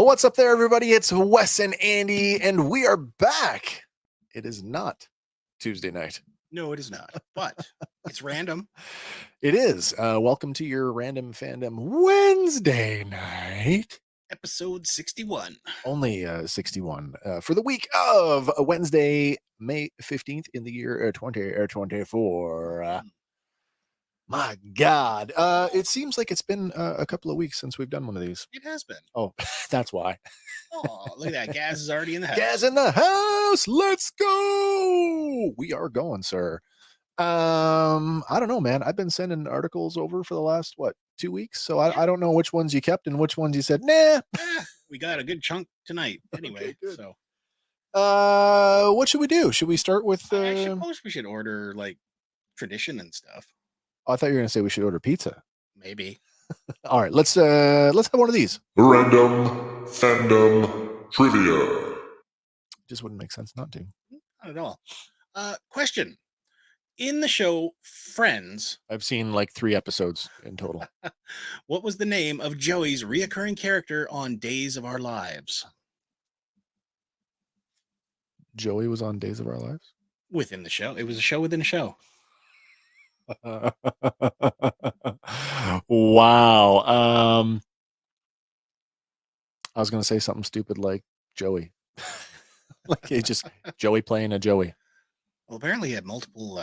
What's up there, everybody? It's Wes and Andy, and we are back. It is not Tuesday night. No, it is not, but it's random. It is. Welcome to your Random Fandom Wednesday night. Episode 61. Only 61 for the week of Wednesday, May 15th in the year 2024. My God. It seems like it's been a couple of weeks since we've done one of these. It has been. Oh, that's why. Oh, look at that. Gaz is already in the house. Gaz in the house. Let's go. We are going, sir. I don't know, man. I've been sending articles over for the last, 2 weeks? So I don't know which ones you kept and which ones you said, nah. We got a good chunk tonight anyway. Okay, so what should we do? Should we start with I suppose we should order like tradition and stuff. I thought you were gonna say we should order pizza. Maybe. All right, let's have one of these. Random Fandom Trivia. Just wouldn't make sense not to. Not at all. Question. In the show Friends, I've seen like 3 episodes in total. What was the name of Joey's reoccurring character on Days of Our Lives? Joey was on Days of Our Lives? Within the show. It was a show within a show. Wow. I was gonna say something stupid like Joey. Like it's just Joey playing a Joey. Well, apparently he had multiple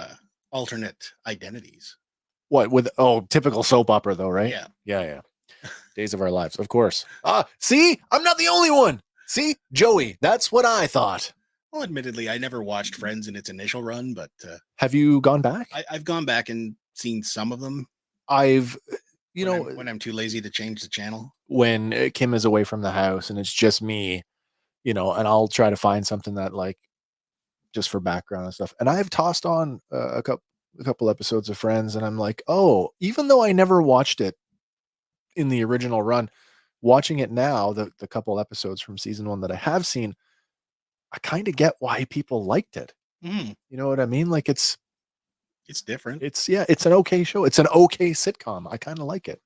alternate identities. What with typical soap opera though, right? Yeah. Days of Our Lives, of course. See, I'm not the only one. See, Joey. That's what I thought. Well, admittedly, I never watched Friends in its initial run, but have you gone back? I've gone back and seen some of them. When I'm too lazy to change the channel. When Kim is away from the house and it's just me, and I'll try to find something that like just for background and stuff. And I've tossed on a couple episodes of Friends, and I'm like, oh, even though I never watched it in the original run, watching it now, the couple episodes from season 1 that I have seen, I kind of get why people liked it. You know what I mean? Like it's different. It's an okay show. It's an okay sitcom. I kind of like it.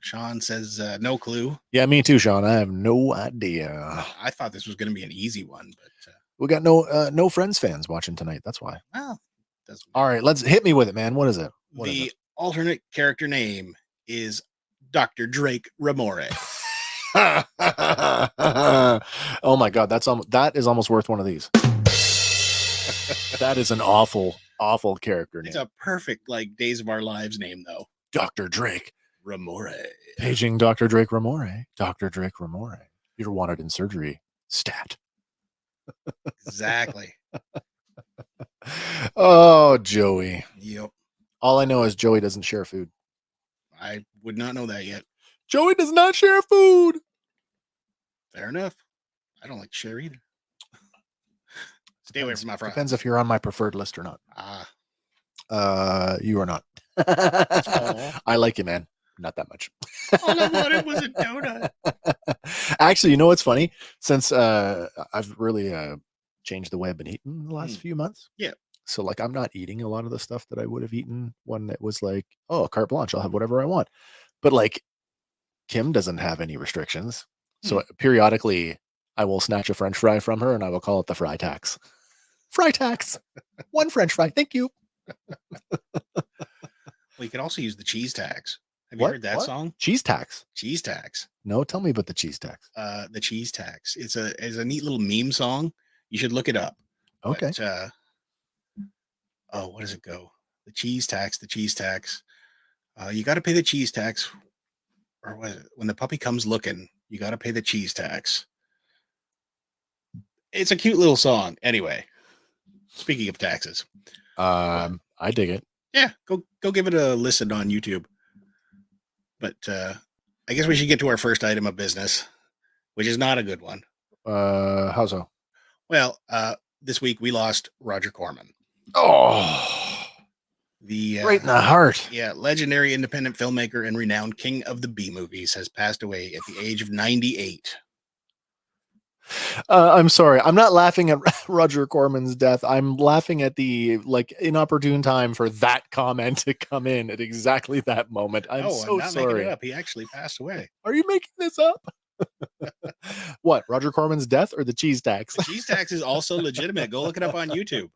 Sean says no clue. Yeah, me too, Sean. I have no idea. I thought this was going to be an easy one, but we got no Friends fans watching tonight. That's why. Well, all right, let's hit me with it, man. What is it? The alternate character name is Dr. Drake Ramore. Oh my God, that is almost worth one of these. That is an awful character name. It's a perfect like Days of Our Lives name though. Dr. Drake Ramore. Paging Dr. Drake Ramore. Dr. Drake Ramore. You're wanted in surgery. Stat. Exactly. Oh, Joey. Yep. All I know is Joey doesn't share food. I would not know that yet. Joey does not share food. Fair enough. I don't like to share either. Stay away from my fries. Depends if you're on my preferred list or not. You are not. I like you, man. Not that much. All I wanted was a donut. Actually, you know what's funny? Since I've really changed the way I've been eating the last few months. Yeah. So like I'm not eating a lot of the stuff that I would have eaten when it was like, oh, carte blanche, I'll have whatever I want. But like Kim doesn't have any restrictions. So periodically I will snatch a French fry from her and I will call it the fry tax. Fry tax. 1 French fry. Thank you. Well, you can also use the cheese tax. Have you heard that song? Cheese tax. Cheese tax. No, tell me about the cheese tax. The cheese tax. It's a neat little meme song. You should look it up. Okay. But, what does it go? The cheese tax. The cheese tax. You got to pay the cheese tax. Or what is it? When the puppy comes looking, you got to pay the cheese tax. It's a cute little song. Anyway, speaking of taxes, I dig it. Yeah, go give it a listen on YouTube. But I guess we should get to our first item of business, which is not a good one. How so? Well, this week we lost Roger Corman. Oh, right in the heart. Yeah, legendary independent filmmaker and renowned king of the B movies has passed away at the age of 98. I'm sorry. I'm not laughing at Roger Corman's death. I'm laughing at the inopportune time for that comment to come in at exactly that moment. I'm so sorry. Making it up. He actually passed away. Are you making this up? What, Roger Corman's death or the cheese tax? The cheese tax is also legitimate. Go look it up on YouTube.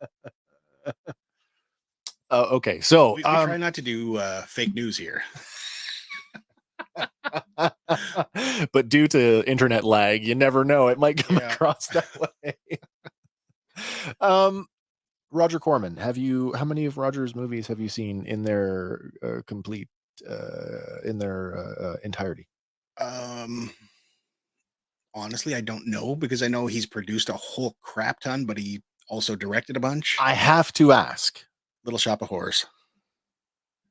Okay, so We try not to do fake news here. but due to internet lag, you never know. It might come Yeah. across that way. Roger Corman, how many of Roger's movies have you seen in their complete in their entirety? Honestly, I don't know, because I know he's produced a whole crap ton, but he also directed a bunch. I have to ask. Little Shop of Horrors.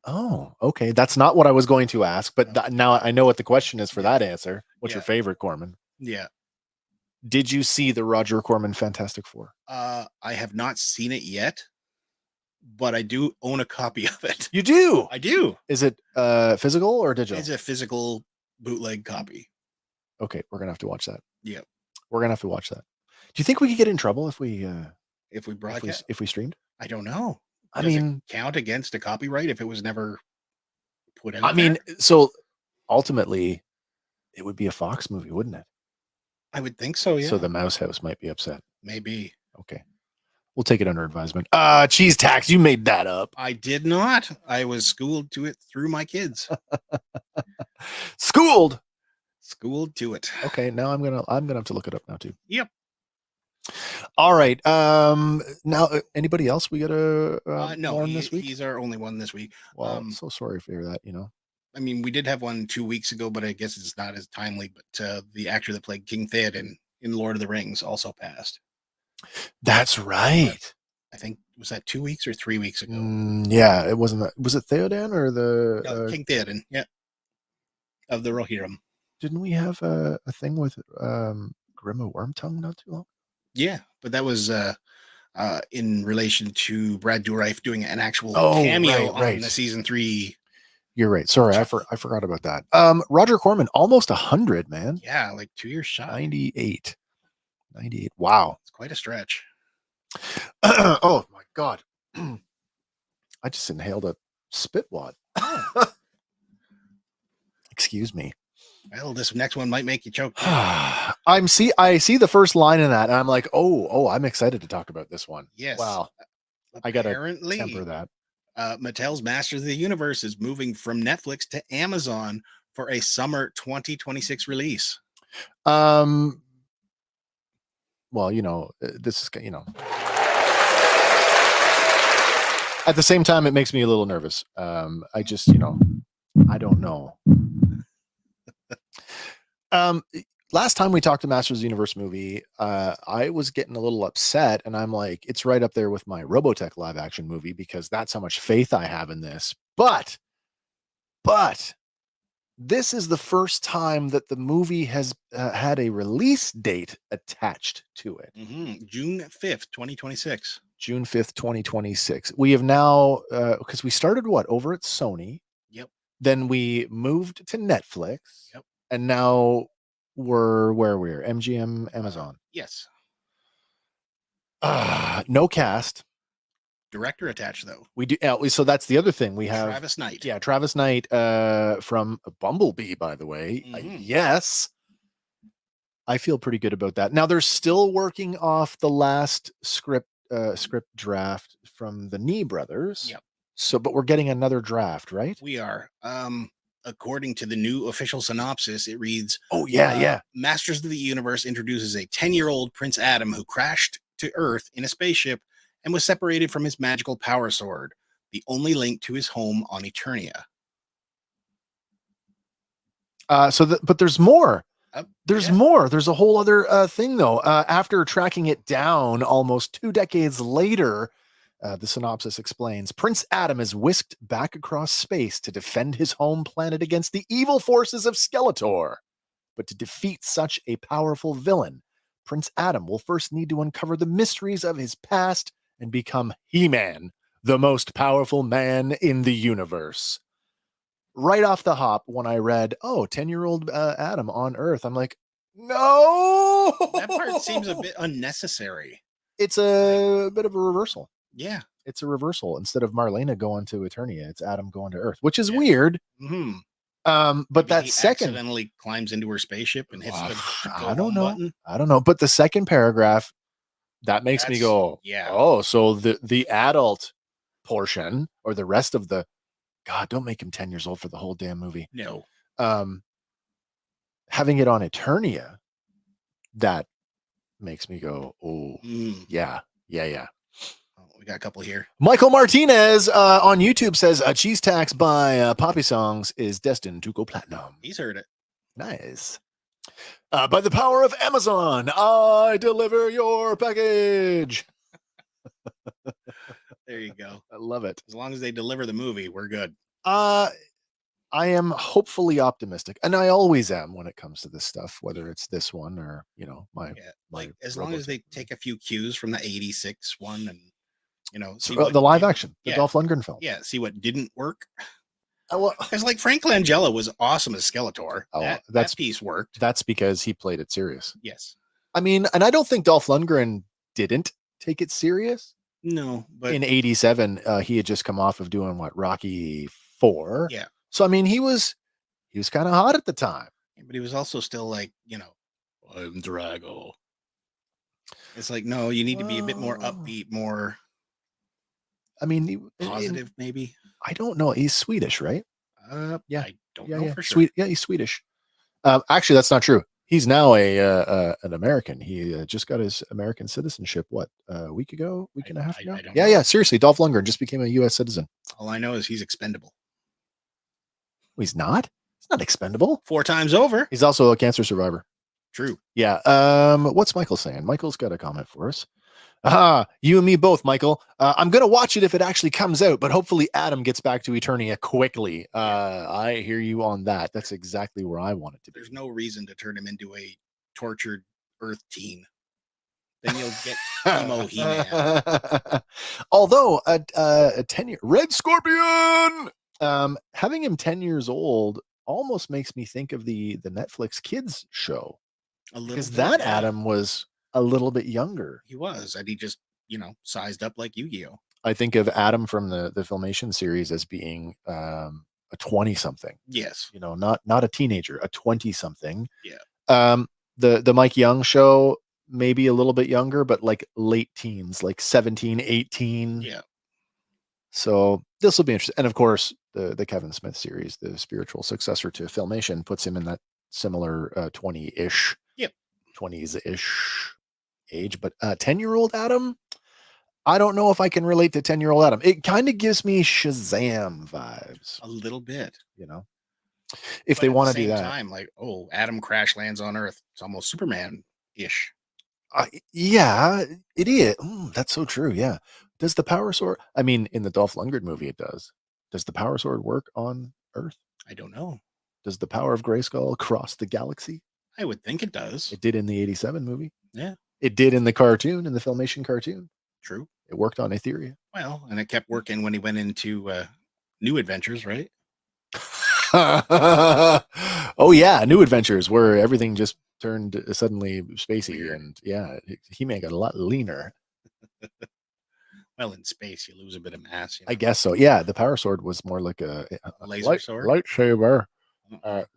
Oh, okay. That's not what I was going to ask, but now I know what the question is for Yeah. that answer. What's your Yeah. favorite Corman? Yeah. Did you see the Roger Corman Fantastic Four? I have not seen it yet, but I do own a copy of it. You do? I do. Is it physical or digital? It's a physical bootleg copy. Okay, we're gonna have to watch that. Yeah. We're gonna have to watch that. Do you think we could get in trouble if we broadcast? if we streamed? I don't know. I Does it mean, count against a copyright if it was never put out? I mean, so ultimately, it would be a Fox movie, wouldn't it? I would think so. Yeah. So the Mouse House might be upset. Maybe. Okay, we'll take it under advisement. Cheese tax. You made that up. I did not. I was schooled to it through my kids. Schooled to it. Okay, now I'm gonna have to look it up now too. Yep. All right. Now anybody else we got to no, warn this week? He's our only one this week. Well, I'm so sorry for that. I mean, we did have one 2 weeks ago, but I guess it's not as timely. But the actor that played King Theoden in Lord of the Rings also passed. That's right. I think, was that 2 weeks or 3 weeks ago? Yeah, it wasn't that. Was it Theoden or the King Theoden? Yeah, of the Rohirrim. Didn't we have a thing with Grim of Wormtongue not too long? Yeah, but that was in relation to Brad Dourif doing an actual Oh, cameo right. on the season 3. You're right. Sorry, I forgot about that. Roger Corman, almost 100, man. Yeah, like 2 years shy. 98. Wow. It's quite a stretch. Oh my God. I just inhaled a spit wad. Excuse me. Well, this next one might make you choke. I see the first line in that, and I'm like, oh, I'm excited to talk about this one. Yes. Wow. I gotta temper that. Mattel's Masters of the Universe is moving from Netflix to Amazon for a summer 2026 release. Well, this is, at the same time, it makes me a little nervous. I just, I don't know. Last time we talked to Masters of the Universe movie, I was getting a little upset, and I'm like, it's right up there with my Robotech live action movie because that's how much faith I have in this. But this is the first time that the movie has had a release date attached to it. June 5th, 2026. June 5th, 2026. We have now, because we started over at Sony. Yep. Then we moved to Netflix. Yep. And now we're where we're MGM Amazon. Yes. No cast. Director attached though. We do. So that's the other thing. We have Travis Knight. Yeah, Travis Knight from Bumblebee, by the way. Yes. I feel pretty good about that. Now they're still working off the last script draft from the Nee brothers. Yep. So, but we're getting another draft, right? We are. According to the new official synopsis, it reads, Masters of the Universe introduces a 10-year-old Prince Adam who crashed to Earth in a spaceship and was separated from his magical power sword, the only link to his home on Eternia. But there's more. There's Yeah. more. There's a whole other thing, though. After tracking it down almost 2 decades later, the synopsis explains, Prince Adam is whisked back across space to defend his home planet against the evil forces of Skeletor. But to defeat such a powerful villain, Prince Adam will first need to uncover the mysteries of his past and become He-Man, the most powerful man in the universe. Right off the hop, when I read, 10-year-old Adam on Earth, I'm like, no! That part seems a bit unnecessary. It's a bit of a reversal. Yeah. It's a reversal. Instead of Marlena going to Eternia, it's Adam going to Earth, which is weird. Mm-hmm. But Maybe that he second accidentally climbs into her spaceship and hits the I don't know. button. I don't know. But the second paragraph, that makes me go, yeah. Oh, so the adult portion or the rest of the God, don't make him 10 years old for the whole damn movie. No. Having it on Eternia, that makes me go, oh, yeah. Oh, we got a couple here. Michael Martinez on YouTube says a cheese tax by Poppy Songs is destined to go platinum. He's heard it. Nice. By the power of Amazon, I deliver your package. There you go. I love it. As long as they deliver the movie, we're good. I am hopefully optimistic, and I always am when it comes to this stuff, whether it's this one or as long as they take a few cues from the '86 one, and see the live action, the Dolph Lundgren film. Yeah, see what didn't work. It's like Frank Langella was awesome as Skeletor. That piece worked. That's because he played it serious. Yes. I mean, and I don't think Dolph Lundgren didn't take it serious. No, but in '87, he had just come off of doing Rocky 4. Yeah. So I mean, he was kind of hot at the time. But he was also still like, I'm Drago. It's like, no, you need to be a bit more upbeat, more. I mean, positive, maybe. I don't know. He's Swedish, right? Yeah. I don't know for sure. He's Swedish. Actually, that's not true. He's now an American. He just got his American citizenship, a week and a half ago? Yeah. Seriously, Dolph Lundgren just became a U.S. citizen. All I know is he's expendable. He's not? He's not expendable. 4 times over. He's also a cancer survivor. True. Yeah. What's Michael saying? Michael's got a comment for us. You and me both, Michael. I'm going to watch it if it actually comes out, but hopefully Adam gets back to Eternia quickly. I hear you on that. That's exactly where I want it to be. There's no reason to turn him into a tortured Earth teen. Then you'll get emo He-Man. Although a 10-year Red Scorpion, having him 10 years old almost makes me think of the Netflix kids show. A little because that Adam was a little bit younger. He was, and he just, sized up like Yu-Gi-Oh. I think of Adam from the Filmation series as being a 20-something. Yes. Not a teenager, a 20-something. Yeah. The Mike Young show, maybe a little bit younger, but like late teens, like 17, 18. Yeah. So this will be interesting. And of course, the Kevin Smith series, the spiritual successor to Filmation, puts him in that similar 20-ish. Yep. 20s-ish age, but 10-year-old Adam, I don't know if I can relate to 10-year-old Adam. It kind of gives me Shazam vibes a little bit, if they want to do that. Time, like, Adam crash lands on Earth. It's almost Superman-ish. Yeah, it is. That's so true. Yeah. Does the power sword? I mean, in the Dolph Lundgren movie, it does. Does the power sword work on Earth? I don't know. Does the power of Grayskull cross the galaxy? I would think it does. It did in the '87 movie. Yeah. It did in the cartoon, in the Filmation cartoon. True. It worked on Etheria. Well, and it kept working when he went into New Adventures, right? Oh yeah, New Adventures, where everything just turned suddenly spacey. Weird. And yeah, He-Man got a lot leaner. Well, in space, you lose a bit of mass. I guess so. Yeah, the power sword was more like a laser sword, lightsaber.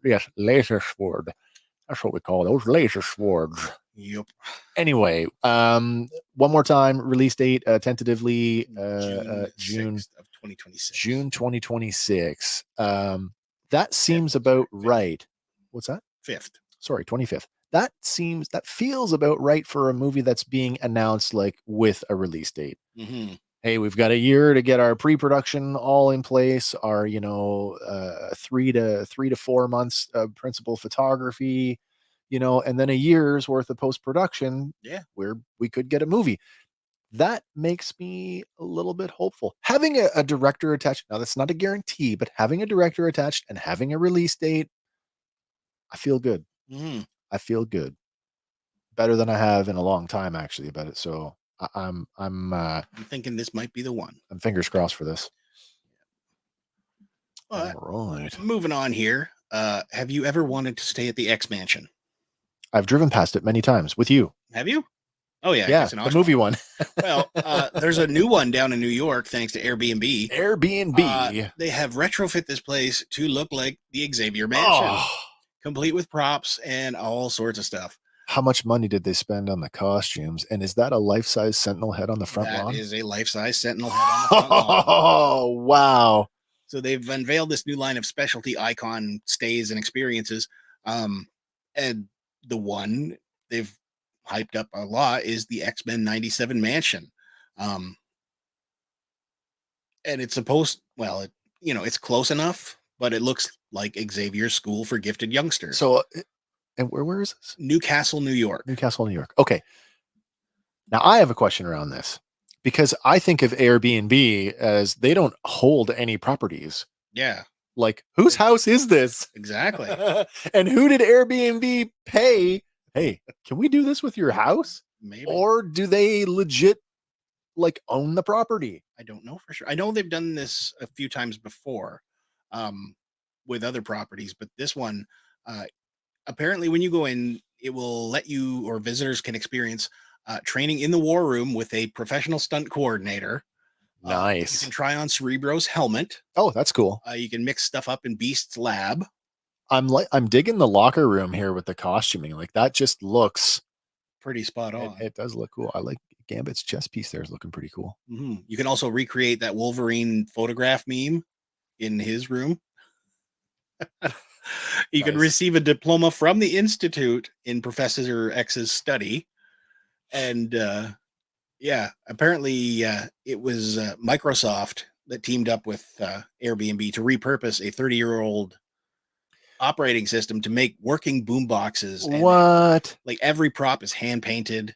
Yes, laser sword. That's what we call those laser swords. Yep. Anyway, one more time, release date tentatively June of 2026. June 2026. That seems about right. What's that? 5th. Sorry, 25th. That feels about right for a movie that's being announced like with a release date. Mm-hmm. Hey, we've got a year to get our pre-production all in place. Our 3 to 4 months of principal photography, and then a year's worth of post-production. Yeah, where we could get a movie. That makes me a little bit hopeful. Having a director attached. Now that's not a guarantee, but having a director attached and having a release date, I feel good. Mm-hmm. I feel good. Better than I have in a long time, actually, about it. So I'm thinking this might be the one. I'm fingers crossed for this. But all right. Moving on here. Have you ever wanted to stay at the X Mansion? I've driven past it many times with you. Have you? Oh yeah, Yeah, the movie one. Well, there's a new one down in New York thanks to Airbnb. Airbnb. They have retrofit this place to look like the Xavier Mansion, complete with props and all sorts of stuff. How much money did they spend on the costumes? And is that a life-size Sentinel head on the front lawn? That is a life-size Sentinel head on the front lawn. Oh, wow. So they've unveiled this new line of specialty icon stays and experiences. And the one they've hyped up a lot is the XMen 97 Mansion. And it's supposed, well, it's close enough, but it looks like Xavier's School for Gifted Youngsters. So, and where is this? Newcastle, New York. Newcastle, New York. Okay. Now I have a question around this because I think of Airbnb as they don't hold any properties. Yeah. Like, whose house is this? Exactly. And who did Airbnb pay? Hey, can we do this with your house? Maybe. Or do they legit like own the property? I don't know for sure. I know they've done this a few times before with other properties, but this one, apparently when you go in, it will let you, or visitors can experience training in the war room with a professional stunt coordinator. Nice. You can try on Cerebro's helmet. Oh, that's cool. You can mix stuff up in Beast's lab. I'm digging the locker room here with the costuming. Like that just looks pretty spot on. It does look cool. I like Gambit's chest piece there is looking pretty cool. Mm-hmm. You can also recreate that Wolverine photograph meme in his room. You can receive a diploma from the Institute in Professor X's study. And apparently it was Microsoft that teamed up with Airbnb to repurpose a 30-year-old operating system to make working boom boxes. What? Like every prop is hand painted,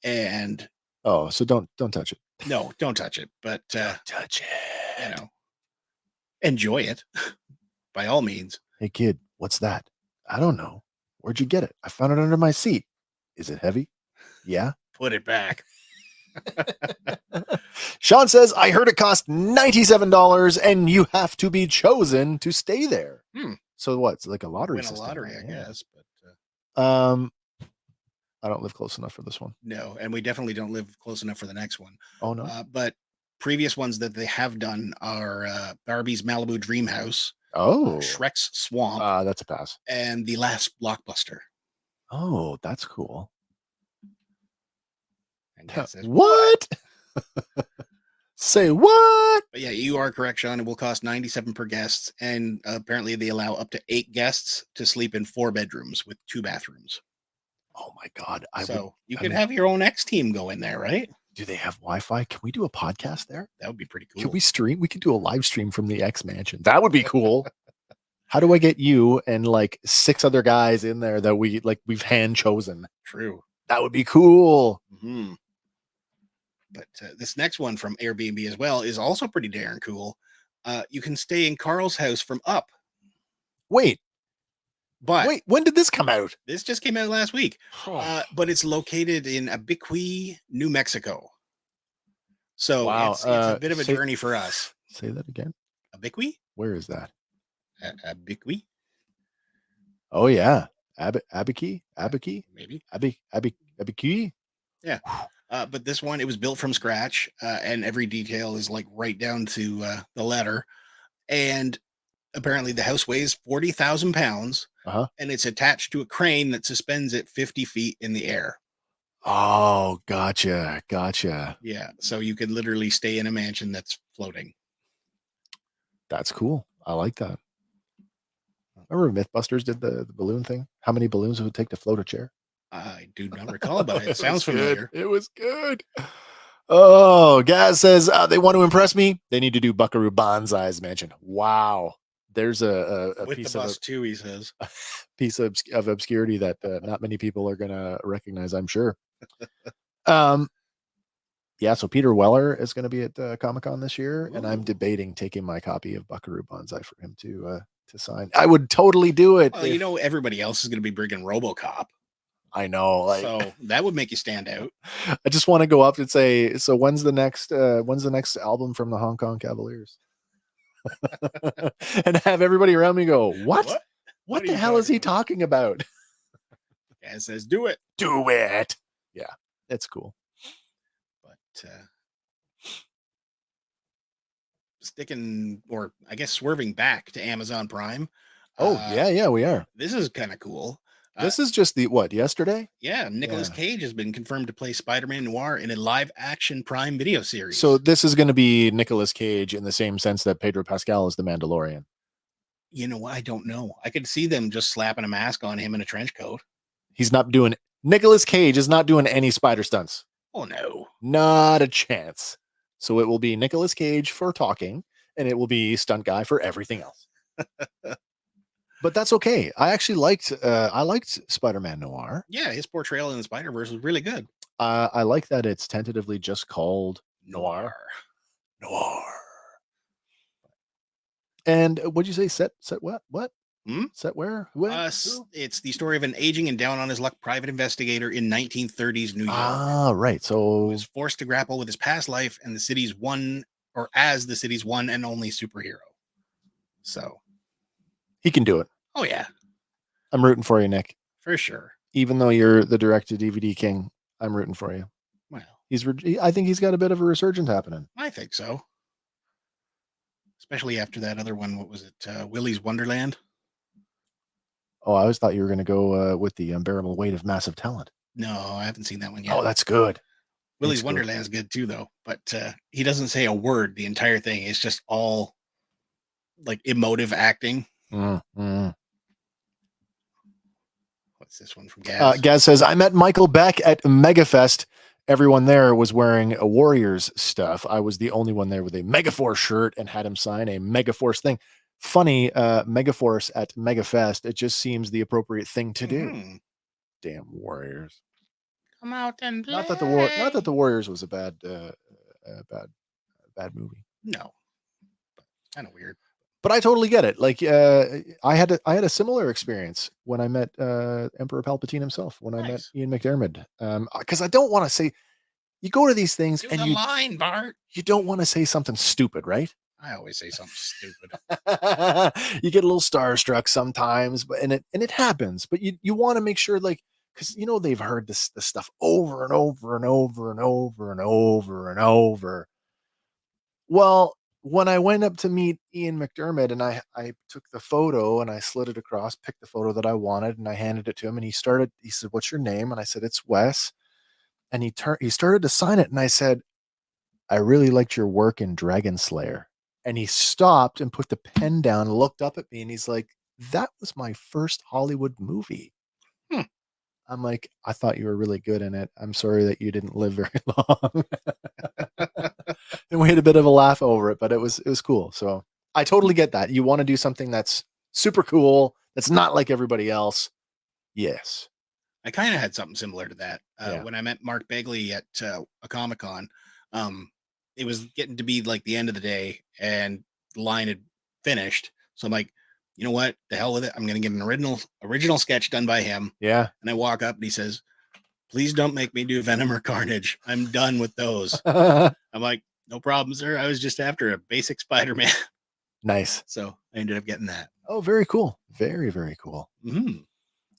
and so don't touch it. No, don't touch it. But don't touch it. Enjoy it by all means. Hey kid, what's that? I don't know. Where'd you get it? I found it under my seat. Is it heavy? Yeah. Put it back. Sean says, I heard it cost $97 and you have to be chosen to stay there. So what? It's like a lottery Win system. A lottery, I guess. But I don't live close enough for this one. No, and we definitely don't live close enough for the next one. Oh no. But previous ones that they have done are Barbie's Malibu Dream House. Shrek's Swamp. That's a pass. And The Last Blockbuster. Oh, that's cool. And what? Say what? But yeah, you are correct, Sean. It will cost $97 per guest, and apparently they allow up to 8 guests to sleep in 4 bedrooms with 2 bathrooms. Oh my god! You could have your own X team go in there, right? Do they have Wi-Fi? Can we do a podcast there? That would be pretty cool. Can we stream? We could do a live stream from the X Mansion. That would be cool. How do I get you and like 6 other guys in there that we've hand chosen? True. That would be cool. Mm-hmm. But this next one from Airbnb as well is also pretty darn cool. You can stay in Carl's house from Up. Wait, when did this come out? This just came out last week. But it's located in Abiqui, New Mexico. So it's a bit of a journey for us. Say that again. Abiqui? Where is that? Abiqui? Oh yeah. Abiqui? Maybe. Abiqui? Yeah. But this one, it was built from scratch, and every detail is like right down to the letter. And apparently the house weighs 40,000 pounds, and it's attached to a crane that suspends it 50 feet in the air. Oh, gotcha. Yeah, so you could literally stay in a mansion that's floating. That's cool. I like that. Remember Mythbusters did the balloon thing? How many balloons would it take to float a chair? I do not recall, but it sounds familiar. It was good. Oh, Gaz says they want to impress me. They need to do Buckaroo Banzai's mansion. Wow. There's a with piece the bus of too, he says. Piece of obscurity that not many people are going to recognize, I'm sure. Yeah, so Peter Weller is going to be at Comic-Con this year, and I'm debating taking my copy of Buckaroo Banzai for him to sign. I would totally do it. Well, everybody else is going to be bringing RoboCop. I know, so that would make you stand out. I just want to go up and say, so when's the next album from the Hong Kong Cavaliers? And have everybody around me go, what the hell is he talking about? Yeah, it says do it. Yeah. It's cool. But sticking, or I guess swerving back to Amazon Prime. Oh, yeah, we are. This is kind of cool. This is just yesterday? Yeah, Nicolas Cage has been confirmed to play SpiderMan Noir in a live-action Prime Video series. So this is going to be Nicolas Cage in the same sense that Pedro Pascal is the Mandalorian. You know what? I don't know. I could see them just slapping a mask on him in a trench coat. He's not doing it. Nicolas Cage is not doing any spider stunts. Oh, no. Not a chance. So it will be Nicolas Cage for talking, and it will be stunt guy for everything else. But that's okay. I actually liked Spider-Man Noir. Yeah, his portrayal in the Spider-Verse was really good. I like that it's tentatively just called Noir. And what'd you say? Set what? What? Set where? It's the story of an aging and down on his luck private investigator in 1930s New York. Ah, right. So he was forced to grapple with his past life and the city's one and only superhero. So he can do it. Oh yeah. I'm rooting for you, Nick. For sure. Even though you're the direct-to-DVD king, I'm rooting for you. Well, I think he's got a bit of a resurgence happening. I think so. Especially after that other one. What was it? Willy's Wonderland. Oh, I always thought you were going to go with the unbearable weight of massive talent. No, I haven't seen that one yet. Oh, that's good. Willy's Wonderland's good too, though. But he doesn't say a word the entire thing. It's just all like emotive acting. Mm-hmm. What's this one from Gaz? Gaz says, I met Michael Beck at MegaFest. Everyone there was wearing a Warriors stuff. I was the only one there with a Megaforce shirt and had him sign a Megaforce thing. Funny, Megaforce at MegaFest. It just seems the appropriate thing to do. Damn Warriors! Come out and play. Not that the Warriors was a bad movie. No, kind of weird. But I totally get it. Like, I had a similar experience when I met Emperor Palpatine himself. When I met Ian McDiarmid, because I don't want to say. You go to these things and you don't want to say something stupid, right? I always say something stupid. You get a little starstruck sometimes, and it happens. But you want to make sure, like, because they've heard this stuff over and over and over and over and over and over. Well, when I went up to meet Ian McDiarmid and I took the photo and I slid it across, picked the photo that I wanted, and I handed it to him, and he said, "What's your name?" And I said, "It's Wes." And he started to sign it, and I said, "I really liked your work in Dragon Slayer." And he stopped and put the pen down, looked up at me, and he's like, "That was my first Hollywood movie." I'm like, "I thought you were really good in it. I'm sorry that you didn't live very long." And we had a bit of a laugh over it, but it was cool. So I totally get that. You want to do something that's super cool, that's not like everybody else. Yes. I kind of had something similar to that when I met Mark Begley at a Comic-Con. It was getting to be like the end of the day and the line had finished. So I'm like, you know what? The hell with it. I'm going to get an original sketch done by him. Yeah. And I walk up and he says, "Please don't make me do Venom or Carnage. I'm done with those." I'm like, "No problem, sir. I was just after a basic Spider-Man." Nice. So I ended up getting that. Oh, very cool. Very, very cool. Mm-hmm.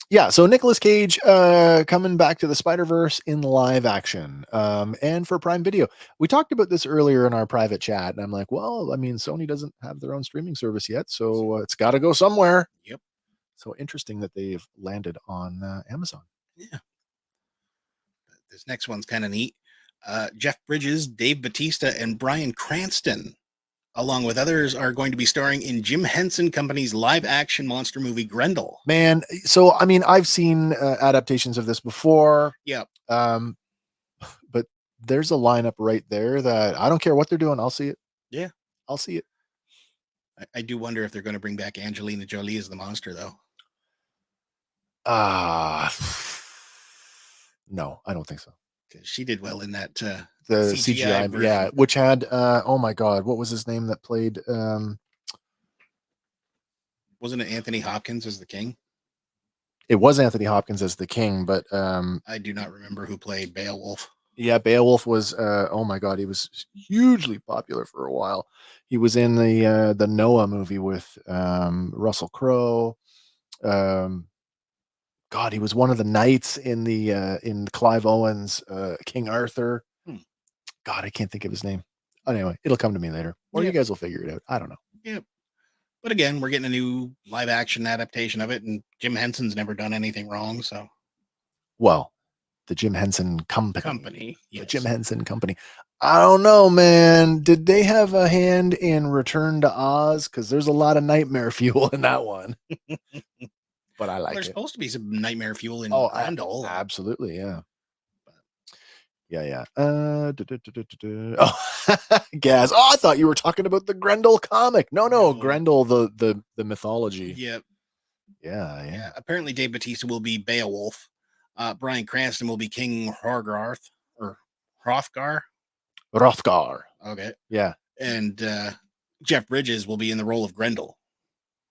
Yeah, so Nicolas Cage coming back to the Spider-Verse in live action and for Prime Video. We talked about this earlier in our private chat, and I'm like, well, I mean, Sony doesn't have their own streaming service yet, so it's got to go somewhere. Yep. So interesting that they've landed on Amazon. Yeah. This next one's kind of neat. Jeff Bridges, Dave Bautista, and Bryan Cranston, along with others, are going to be starring in Jim Henson Company's live-action monster movie Grindle. Man, so I mean, I've seen adaptations of this before. Yeah. But there's a lineup right there that I don't care what they're doing. I'll see it. Yeah. I'll see it. I do wonder if they're going to bring back Angelina Jolie as the monster, though. No, I don't think so. Because she did well in that the CGI version. Yeah, which had oh my god, what was his name that played wasn't it Anthony Hopkins as the king? It was Anthony Hopkins as the king, but I do not remember who played Beowulf. Yeah, Beowulf was oh my god, he was hugely popular for a while. He was in the Noah movie with Russell Crowe. God, he was one of the knights in the in Clive Owen's King Arthur. God, I can't think of his name. Anyway, it'll come to me later, or you guys will figure it out. I don't know. Yep. But again, we're getting a new live action adaptation of it, and Jim Henson's never done anything wrong. So, well, the Jim Henson Company. Yes. The Jim Henson Company. I don't know, man. Did they have a hand in Return to Oz? Because there's a lot of nightmare fuel in that one. But I like There's it. supposed to be some nightmare fuel in Grindle. Absolutely, yeah. Yeah. Oh, Gaz. Oh, I thought you were talking about the Grendel comic. No, Grendel, the mythology. Yep. Yeah. Apparently, Dave Bautista will be Beowulf. Bryan Cranston will be King Hrothgar. Okay. Yeah. And Jeff Bridges will be in the role of Grendel.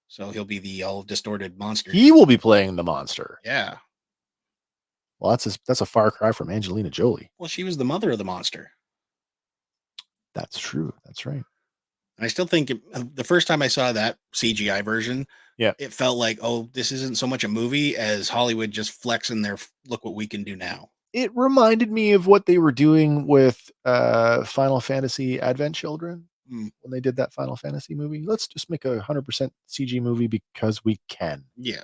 So he'll be the all distorted monster. He will be playing the monster. Yeah. Well, that's a far cry from Angelina Jolie. Well, she was the mother of the monster. That's true. That's right. And I still think the first time I saw that CGI version, it felt like, oh, this isn't so much a movie as Hollywood just flexing their look what we can do now. It reminded me of what they were doing with Final Fantasy Advent Children when they did that Final Fantasy movie. Let's just make a 100% CG movie because we can. Yeah.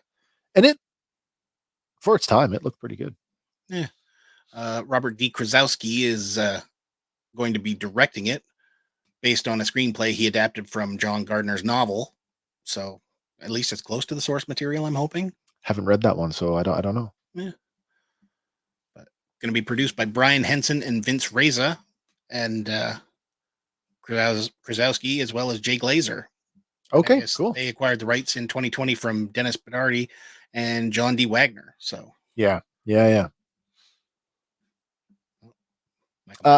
And it, for its time, it looked pretty good. Yeah. Robert D. Krasowski is going to be directing it based on a screenplay he adapted from John Gardner's novel. So at least it's close to the source material, I'm hoping. Haven't read that one, so I don't know. Yeah. But going to be produced by Brian Henson and Vince Reza and Krasowski, as well as Jay Glazer. Okay, cool. They acquired the rights in 2020 from Dennis Bernardi and John D. Wagner. So yeah.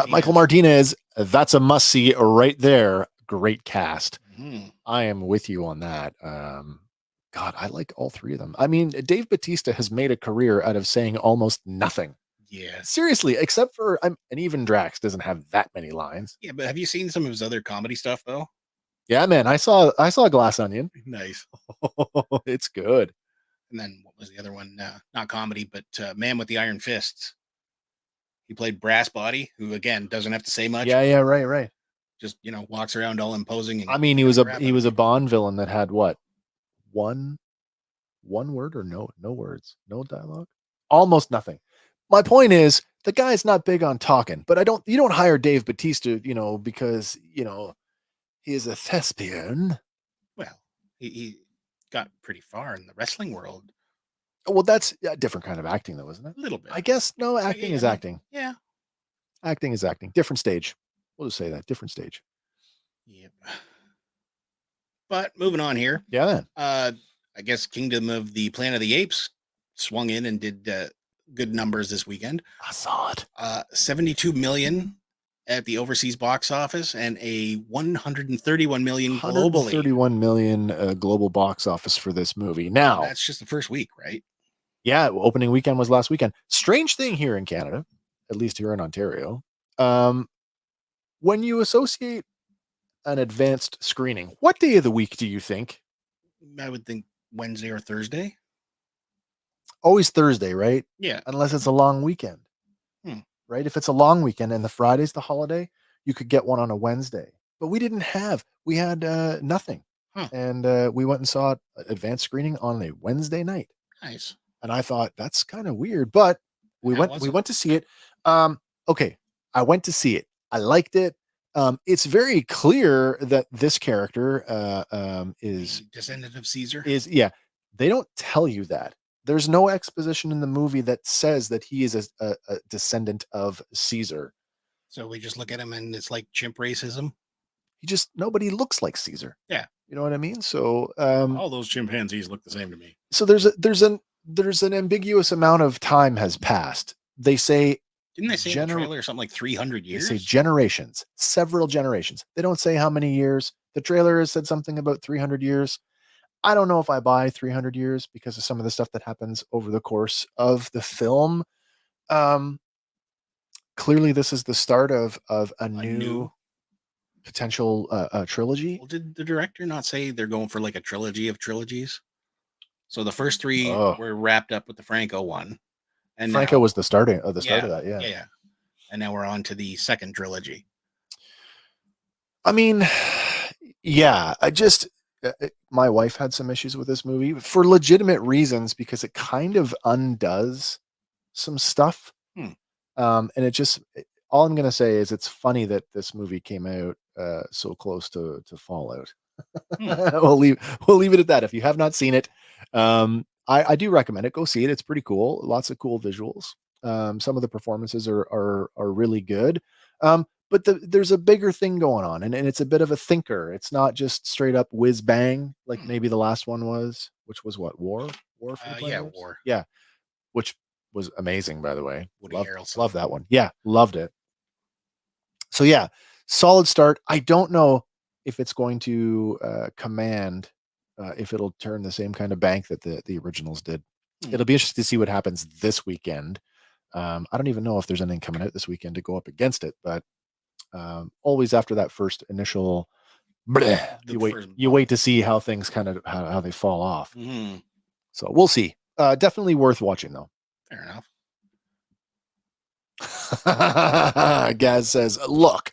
Michael Martinez, that's a must see right there. Great cast. Mm-hmm. I am with you on that. God, I like all three of them. I mean, Dave Bautista has made a career out of saying almost nothing. Yeah, seriously, except for and even Drax doesn't have that many lines. Yeah, but have you seen some of his other comedy stuff though? Yeah, man, I saw Glass Onion. Nice. It's good. And then what was the other one? Not comedy, but Man with the Iron Fists. He played Brass Body, who again doesn't have to say much. Yeah, right. Just walks around all imposing. And I mean, he was a Bond villain that had what, one word or no words, no dialogue, almost nothing. My point is, the guy's not big on talking, but you don't hire Dave Bautista, because he is a thespian. Well, he got pretty far in the wrestling world. Well, that's a different kind of acting, though, isn't it? A little bit. I guess. No, acting is acting. Yeah. Acting is acting. Different stage. We'll just say that. Different stage. Yep. But moving on here. Yeah, man. I guess Kingdom of the Planet of the Apes swung in and did good numbers this weekend. I saw it. 72 million at the overseas box office and a 131 million globally. 131 million global box office for this movie. Now, that's just the first week, right? Yeah, opening weekend was last weekend. Strange thing here in Canada, at least here in Ontario, when you associate an advanced screening, what day of the week do you think? I would think Wednesday or Thursday. Always Thursday, right? Yeah. Unless it's a long weekend. Right? If it's a long weekend and the Friday's the holiday, you could get one on a Wednesday. But we had nothing. And we went and saw advanced screening on a Wednesday night. Nice. And I thought that's kind of weird, but we went to see it. Okay. I went to see it. I liked it. It's very clear that this character is descendant of Caesar. They don't tell you that. There's no exposition in the movie that says that he is a descendant of Caesar. So we just look at him and it's like chimp racism. Nobody looks like Caesar. Yeah. You know what I mean? So all those chimpanzees look the same to me. So there's an ambiguous amount of time has passed. They say, didn't they say in the trailer something like 300 years? They say generations, several generations. They don't say how many years. The trailer has said something about 300 years. I don't know if I buy 300 years because of some of the stuff that happens over the course of the film. Clearly, this is the start of a new potential trilogy. Well, did the director not say they're going for like a trilogy of trilogies? So the first 3 were wrapped up with the Franco one. And Franco was the start of that. Yeah. And now we're on to the second trilogy. I mean, yeah, my wife had some issues with this movie for legitimate reasons because it kind of undoes some stuff. And all I'm going to say is it's funny that this movie came out so close to Fallout. We'll leave it at that. If you have not seen it, I do recommend it. Go see it. It's pretty cool. Lots of cool visuals. Some of the performances are really good. But there's a bigger thing going on, and it's a bit of a thinker. It's not just straight up whiz bang like maybe the last one was, which was what, War for the Players? War. Yeah, which was amazing, by the way. Love that one. Yeah, loved it. So yeah, solid start. I don't know if it's going to command, if it'll turn the same kind of bank that the originals did. It'll be interesting to see what happens this weekend. I don't even know if there's anything coming out this weekend to go up against it, but always after that first initial you wait to see how things kind of how they fall off. So we'll see. Definitely worth watching though. Fair enough. Gaz says, look,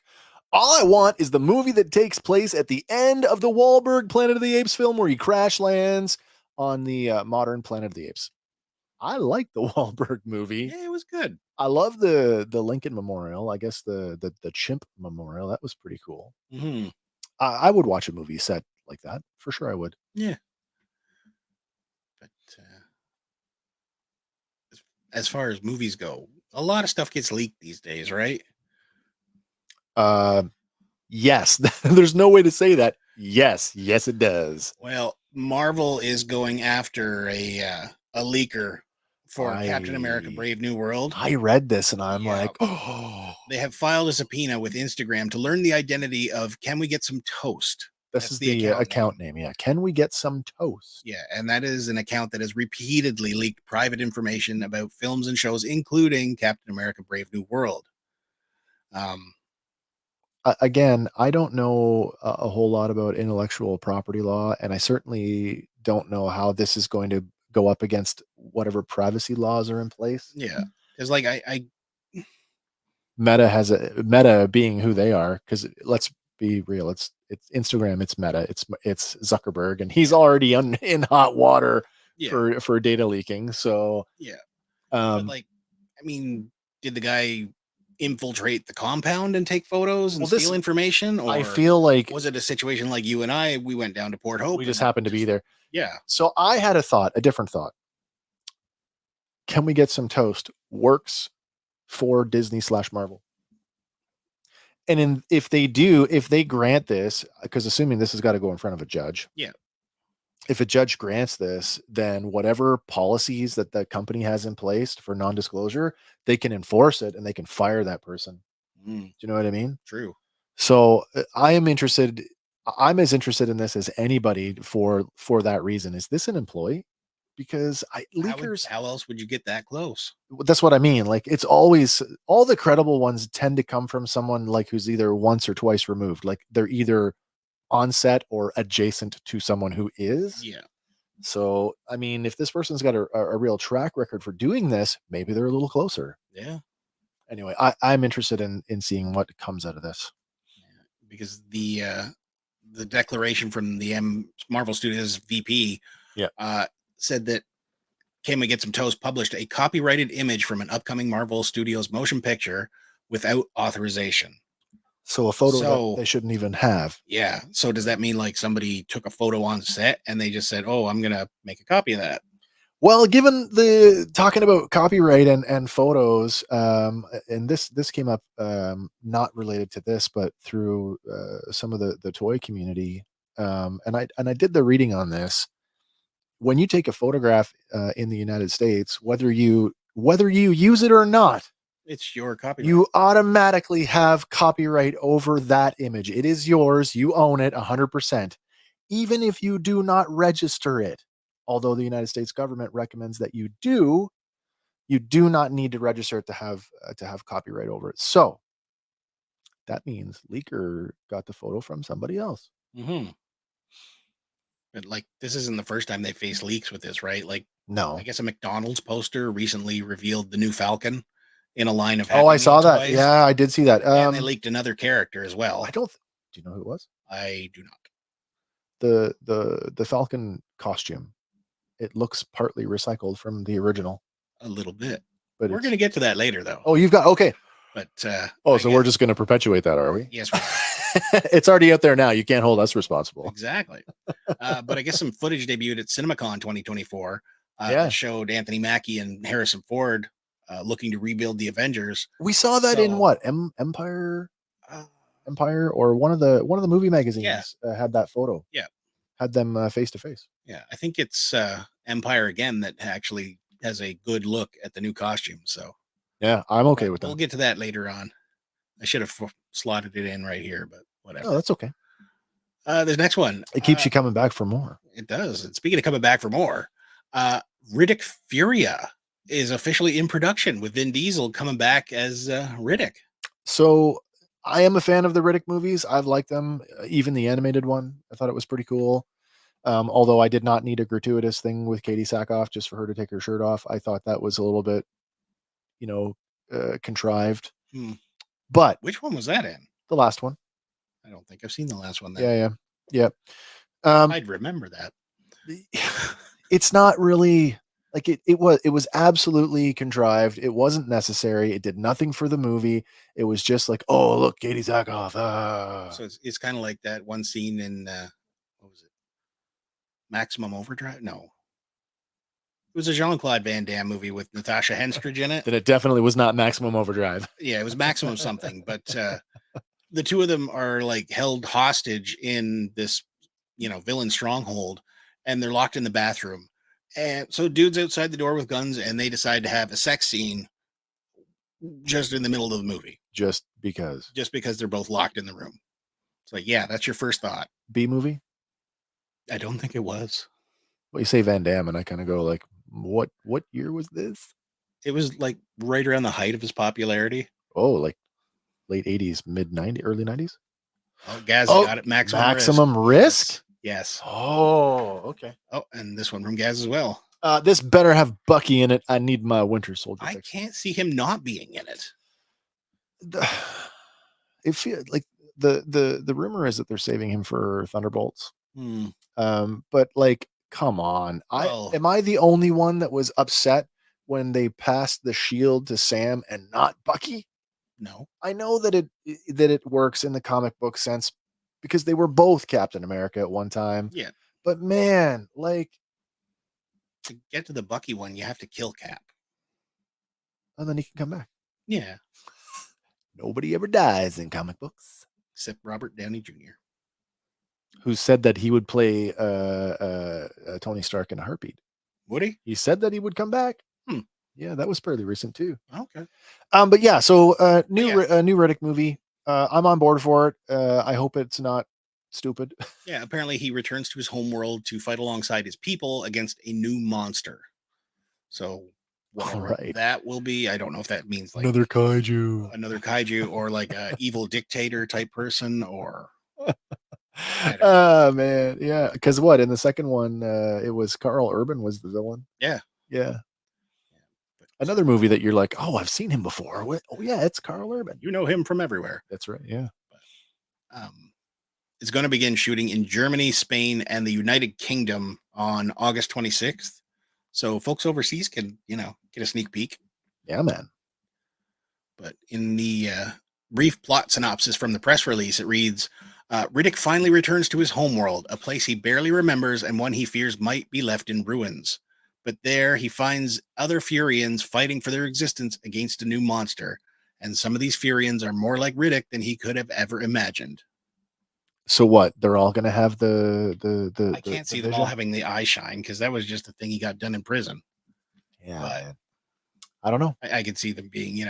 all I want is the movie that takes place at the end of the Wahlberg Planet of the Apes film where he crash lands on the modern Planet of the Apes. I like the Wahlberg movie. Yeah, it was good. I love the Lincoln Memorial. I guess the Chimp Memorial. That was pretty cool. I would watch a movie set like that for sure. I would. Yeah. But as far as movies go, a lot of stuff gets leaked these days, right? Yes. There's no way to say that. Yes, it does. Well, Marvel is going after a leaker for Captain America: Brave New World. I read this and I'm like, oh. They have filed a subpoena with Instagram to learn the identity of Can We Get Some Toast? This is the account name. Yeah. Can we get some toast? Yeah. And that is an account that has repeatedly leaked private information about films and shows, including Captain America: Brave New World. Again, I don't know a whole lot about intellectual property law, and I certainly don't know how this is going to go up against whatever privacy laws are in place. Yeah. Because like I Meta being who they are, because let's be real, it's Instagram, it's Meta, it's Zuckerberg, and he's already in hot water for data leaking. So but like, I mean, did the guy infiltrate the compound and take photos and steal information? Or I feel like, was it a situation like you and I? We went down to Port Hope. We just happened to be there. Yeah. So I had a different thought. Can we get some toast? Works for Disney / Marvel. And if they grant this, because assuming this has got to go in front of a judge. Yeah. If a judge grants this, then whatever policies that the company has in place for non-disclosure, they can enforce it and they can fire that person. Do you know what I mean? True. So I'm as interested in this as anybody for that reason. Is this an employee? Because leakers, how else would you get that close? That's what I mean. Like, it's always, all the credible ones tend to come from someone like who's either once or twice removed. Like they're either on set or adjacent to someone who is. Yeah. So, I mean, if this person's got a real track record for doing this, maybe they're a little closer. Yeah. Anyway, I'm interested in seeing what comes out of this. Yeah, because the declaration from the Marvel Studios VP said that Can We Get Some Toast published a copyrighted image from an upcoming Marvel Studios motion picture without authorization. So a photo that they shouldn't even have. Yeah. So does that mean like somebody took a photo on set and they just said, oh, I'm going to make a copy of that? Well, given the talking about copyright and photos, and this came up, not related to this, but through some of the toy community. And I did the reading on this. When you take a photograph in the United States, whether you use it or not, it's your copyright. You automatically have copyright over that image. It is yours. You own it 100%, even if you do not register it. Although the United States government recommends that you do not need to register it to have copyright over it. So that means leaker got the photo from somebody else. Mm-hmm. But like, this isn't the first time they faced leaks with this, right? Like, No. I guess a McDonald's poster recently revealed the new Falcon in a line of Oh, Happy I saw Meal that. toys. Yeah, I did see that. And they leaked another character as well. I don't. Do you know who it was? I do not. The Falcon costume. It looks partly recycled from the original. A little bit. But we're going to get to that later, though. Oh, you've got okay. But so we're just going to perpetuate that, are we? Yes, we are. It's already out there now. You can't hold us responsible. Exactly. But I guess some footage debuted at CinemaCon 2024. Yeah. That showed Anthony Mackie and Harrison Ford looking to rebuild the Avengers. We saw that in what Empire, or one of the movie magazines had that photo. Yeah, had them face to face. Yeah, I think it's Empire again that actually has a good look at the new costume. So yeah, I'm okay with that. We'll get to that later on. I should have slotted it in right here, but whatever. Oh, that's okay. The next one. It keeps you coming back for more. It does. And speaking of coming back for more, Riddick Furia is officially in production with Vin Diesel coming back as Riddick. So I am a fan of the Riddick movies. I've liked them, even the animated one. I thought it was pretty cool. Although I did not need a gratuitous thing with Katie Sackhoff just for her to take her shirt off. I thought that was a little bit, contrived. But which one was that in? The last one. I don't think I've seen the last one. Then. Yeah. I'd remember that. It's not really like it was absolutely contrived. It wasn't necessary. It did nothing for the movie. It was just like, oh, look, Katie Sackhoff. So it's kind of like that one scene in what was it? Maximum Overdrive? No. It was a Jean-Claude Van Damme movie with Natasha Henstridge in it. Then it definitely was not Maximum Overdrive. Yeah, it was Maximum something, but the two of them are like held hostage in this, villain stronghold, and they're locked in the bathroom. And so dude's outside the door with guns, and they decide to have a sex scene just in the middle of the movie. Just because they're both locked in the room. It's like, yeah, that's your first thought. B movie? I don't think it was. Well, you say Van Damme, and I kind of go like, what year was this? It was like right around the height of his popularity. Oh, like late 80s, mid 90s, early 90s? Oh, Gaz got it. Maximum Risk? Yes. Oh, okay. Oh, and this one from Gaz as well. This better have Bucky in it. I need my Winter Soldier. I can't see him not being in it. It feels like the rumor is that they're saving him for Thunderbolts. But like, come on. Am I the only one that was upset when they passed the shield to Sam and not Bucky? No. I know that it works in the comic book sense because they were both Captain America at one time. Yeah. But man, like, to get to the Bucky one, you have to kill Cap. And then he can come back. Yeah. Nobody ever dies in comic books. Except Robert Downey Jr. Who said that he would play Tony Stark in a heartbeat. Would he? He said that he would come back. Yeah, that was fairly recent too. Okay. But yeah, so new Riddick movie. I'm on board for it. I hope it's not stupid. Yeah, apparently he returns to his homeworld to fight alongside his people against a new monster. So whatever that will be, I don't know if that means like another kaiju or like a evil dictator type person or oh man, yeah, because what in the second one it was Carl Urban was the villain. Yeah. Another movie that you're like, oh, I've seen him before. Oh yeah, it's Carl Urban. You know him from everywhere. That's right. Yeah. It's going to begin shooting in Germany, Spain, and the United Kingdom on August 26th. So folks overseas can, get a sneak peek. Yeah, man. But in the brief plot synopsis from the press release, it reads, Riddick finally returns to his homeworld, a place he barely remembers and one he fears might be left in ruins. But there he finds other Furians fighting for their existence against a new monster. And some of these Furians are more like Riddick than he could have ever imagined. So what? They're all going to have the I can't see them all having the eye shine because that was just the thing he got done in prison. Yeah. But I don't know. I could see them being,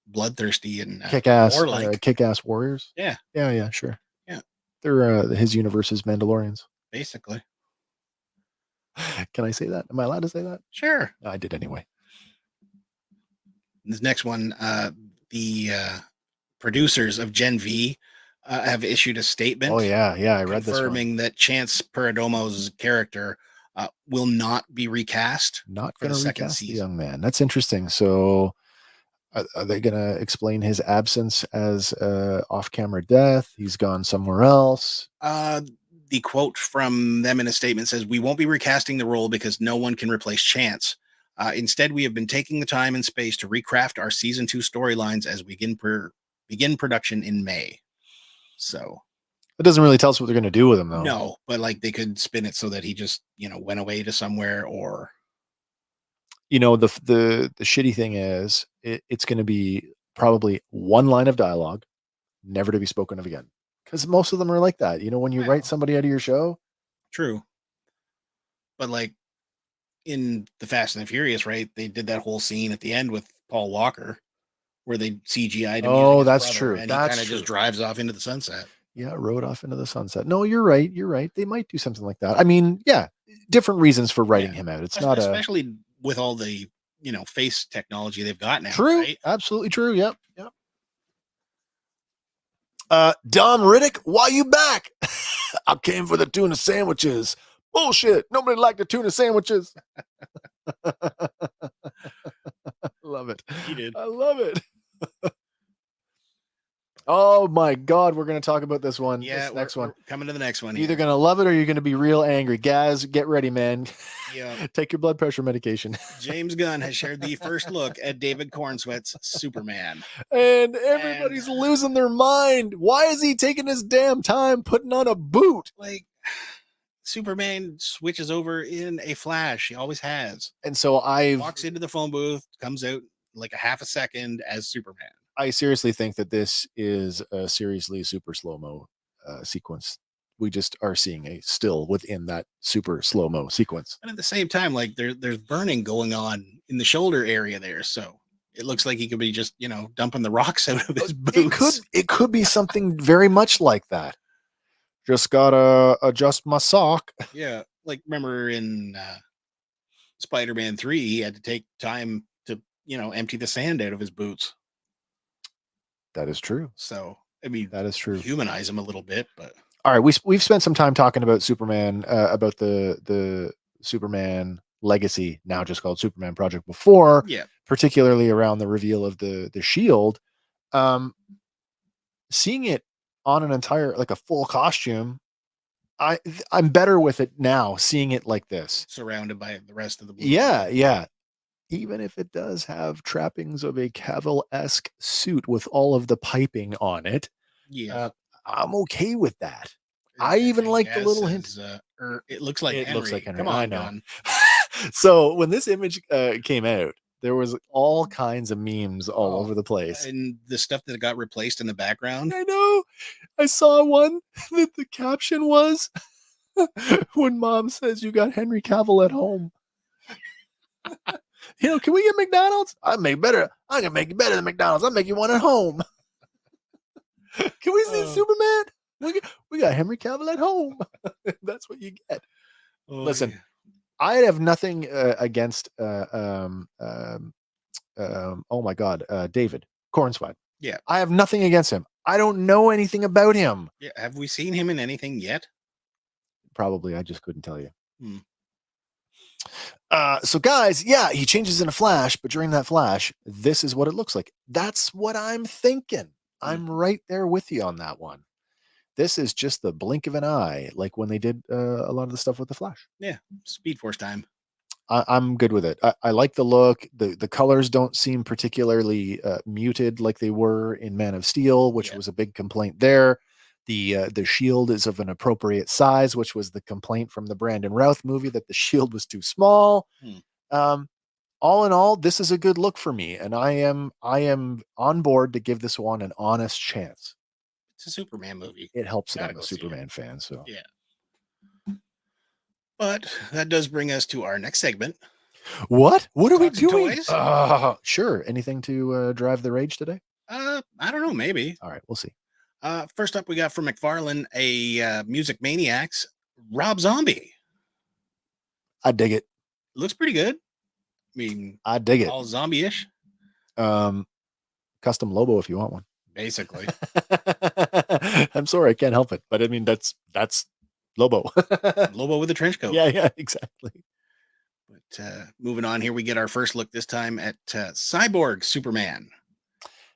bloodthirsty and kick-ass warriors. Yeah. Yeah, sure. Yeah. They're his universe's Mandalorians. Basically. Can I say that? Am I allowed to say that? Sure. No, I did anyway. This next one, the producers of Gen V have issued a statement. Oh yeah, I read this one. Confirming that Chance Peridomo's character will not be recast. Not for going the to second recast the season. young man. That's interesting. So, are they going to explain his absence as off-camera death? He's gone somewhere else. The quote from them in a statement says, "We won't be recasting the role because no one can replace Chance. Instead, we have been taking the time and space to recraft our season 2 storylines as we begin production in May." So it doesn't really tell us what they're going to do with him, though. No, but like they could spin it so that he just, went away to somewhere, or the shitty thing is it's going to be probably one line of dialogue, never to be spoken of again. Because most of them are like that. When you write somebody out of your show. True. But like in the Fast and the Furious, right? They did that whole scene at the end with Paul Walker where they CGI'd him. Oh, that's true. And he kind of just drives off into the sunset. Yeah, rode off into the sunset. No, you're right. They might do something like that. I mean, yeah, different reasons for writing him out. It's not especially with all the face technology they've got now. True, right? Absolutely true. Yep. Dom Riddick, why you back? I came for the tuna sandwiches. Bullshit. Nobody liked the tuna sandwiches. Love it. He did. I love it. Oh my God, we're going to talk about this one. Yeah, next one. Coming to the next one. You're either going to love it or you're going to be real angry. Guys, get ready, man. Yeah. Take your blood pressure medication. James Gunn has shared the first look at David Cornsweet's Superman. And everybody's losing their mind. Why is he taking his damn time putting on a boot? Like, Superman switches over in a flash. He always has. And so walks into the phone booth, comes out like a half a second as Superman. I seriously think that this is a seriously super slow-mo sequence. We just are seeing a still within that super slow-mo sequence. And at the same time, like there's burning going on in the shoulder area there. So it looks like he could be just, dumping the rocks out of his boots. It could be something very much like that. Just gotta adjust my sock. Yeah. Like remember in Spider-Man 3, he had to take time to, empty the sand out of his boots. That is true. So, I mean, that is true. Humanize him a little bit, but all right, we've spent some time talking about Superman, about the Superman Legacy, now just called Superman Project before, particularly around the reveal of the Shield. Seeing it on an entire, like a full costume, I'm better with it now. Seeing it like this, surrounded by the rest of the blue. Yeah. Even if it does have trappings of a Cavill-esque suit with all of the piping on it, I'm okay with that. I even like the little hint. It looks like Henry. Looks like Henry. Come on, I know. So when this image came out, there was all kinds of memes all over the place. And the stuff that got replaced in the background. I know. I saw one that the caption was, when Mom says you got Henry Cavill at home. Can we get McDonald's? I can make you better than McDonald's. I'll make you one at home. Can we see Superman? We got Henry Cavill at home. That's what you get. Listen, yeah. I have nothing against oh my God, David Cornsweet. Yeah. I have nothing against him. I don't know anything about him. Yeah. Have we seen him in anything yet? Probably. I just couldn't tell you. So guys, yeah, he changes in a flash, but during that flash, this is what it looks like. That's what I'm thinking. I'm right there with you on that one. This is just the blink of an eye, like when they did a lot of the stuff with the Flash. Yeah, Speed Force time. I'm good with it. I like the look. The colors don't seem particularly muted like they were in Man of Steel, which was a big complaint there. The shield is of an appropriate size, which was the complaint from the Brandon Routh movie, that the shield was too small. All in all, this is a good look for me, and I am on board to give this one an honest chance. It's a Superman movie. It helps that I'm a Superman fan. So yeah. But that does bring us to our next segment. What are we doing? Sure. Anything to drive the rage today? I don't know. Maybe. All right, we'll see. First up, we got from McFarlane, a Music Maniacs, Rob Zombie. I dig it. Looks pretty good. I mean, I dig it. All zombie-ish. Custom Lobo if you want one. Basically. I'm sorry, I can't help it. But I mean, that's Lobo. Lobo with a trench coat. Yeah, exactly. But moving on here, we get our first look this time at Cyborg Superman,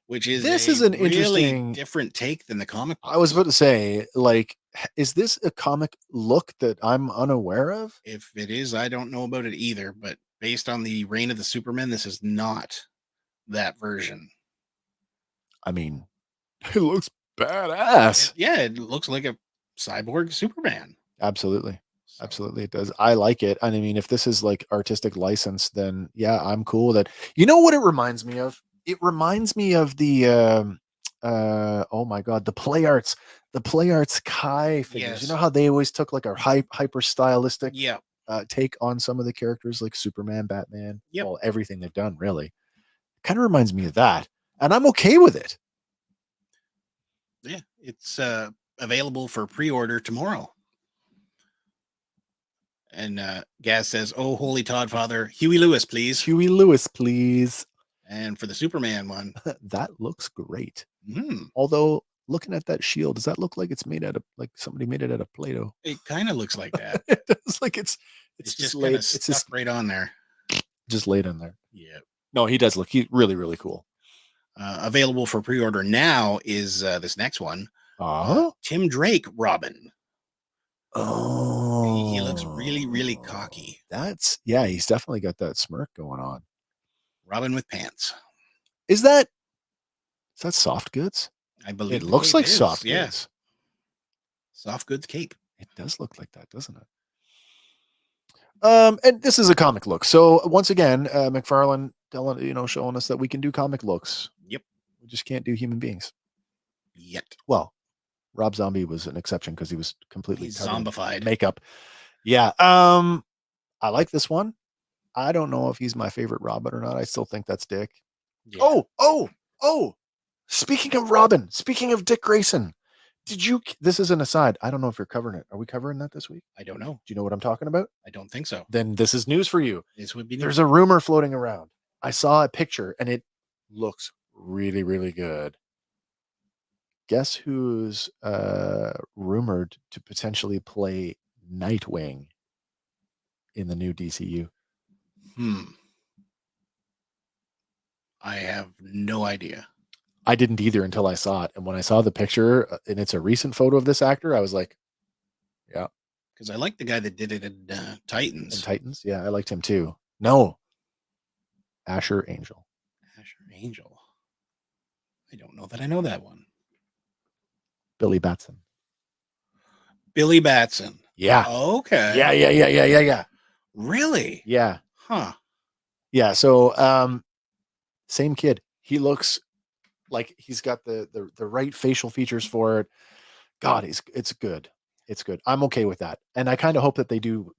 which is this is an really interesting, different take than the comic books. I was about to say, like, is this a comic look that I'm unaware of? If it is, I don't know about it either. But based on the Reign of the Supermen, this is not that version. I mean, it looks badass. It looks like a Cyborg Superman. Absolutely. Absolutely, it does. I like it. And I mean, if this is like artistic license, then yeah, I'm cool with it. You know what it reminds me of? It reminds me of the oh my god, the Play Arts Kai figures. Yes. You know how they always took like a hyper stylistic Yeah. take on some of the characters like Superman, Batman, Yep. well, everything they've done really. Kind of reminds me of that. And I'm okay with it. Yeah, it's available for pre-order tomorrow. And Gaz says, "Oh, holy Todd Father, Huey Lewis, please." Huey Lewis, please. And for the Superman one, that looks great. Mm. Although looking at that shield, does that look like it's made out of like somebody made it out of Play-Doh? It kind of looks like that. It does. Like it's just laid. It's just right on there. Just laid on there. Yeah. No, he does look. He's really, really cool. Available for pre-order now is this next one. Tim Drake Robin. Oh, he looks really, really cocky. Yeah, he's definitely got that smirk going on. Robin with pants. Is that soft goods? I believe it looks like soft yeah. goods. Soft goods cape. It does look like that, doesn't it? And this is a comic look. So once again, McFarlane showing us that we can do comic looks. Yep. We just can't do human beings yet. Well, Rob Zombie was an exception because he was completely zombified makeup. Yeah. I like this one. I don't know if he's my favorite Robin or not. I still think that's Dick. Yeah. Oh. Speaking of Robin, speaking of Dick Grayson, this is an aside. I don't know if you're covering it. Are we covering that this week? I don't know. Do you know what I'm talking about? I don't think so. Then this is news for you. This would be news. There's a rumor floating around. I saw a picture and it looks really, really good. Guess who's rumored to potentially play Nightwing in the new DCU? I have no idea. I didn't either until I saw it. And when I saw the picture, and it's a recent photo of this actor, I was like, yeah. Because I like the guy that did it in Titans. In Titans? Yeah, I liked him too. No. Asher Angel. Asher Angel. I don't know that I know that one. Billy Batson. Billy Batson. Yeah. Okay. Yeah. Really? Yeah. Huh. Yeah. So, same kid. He looks like he's got the right facial features for it. God, it's good. It's good. I'm okay with that. And I kind of hope that they do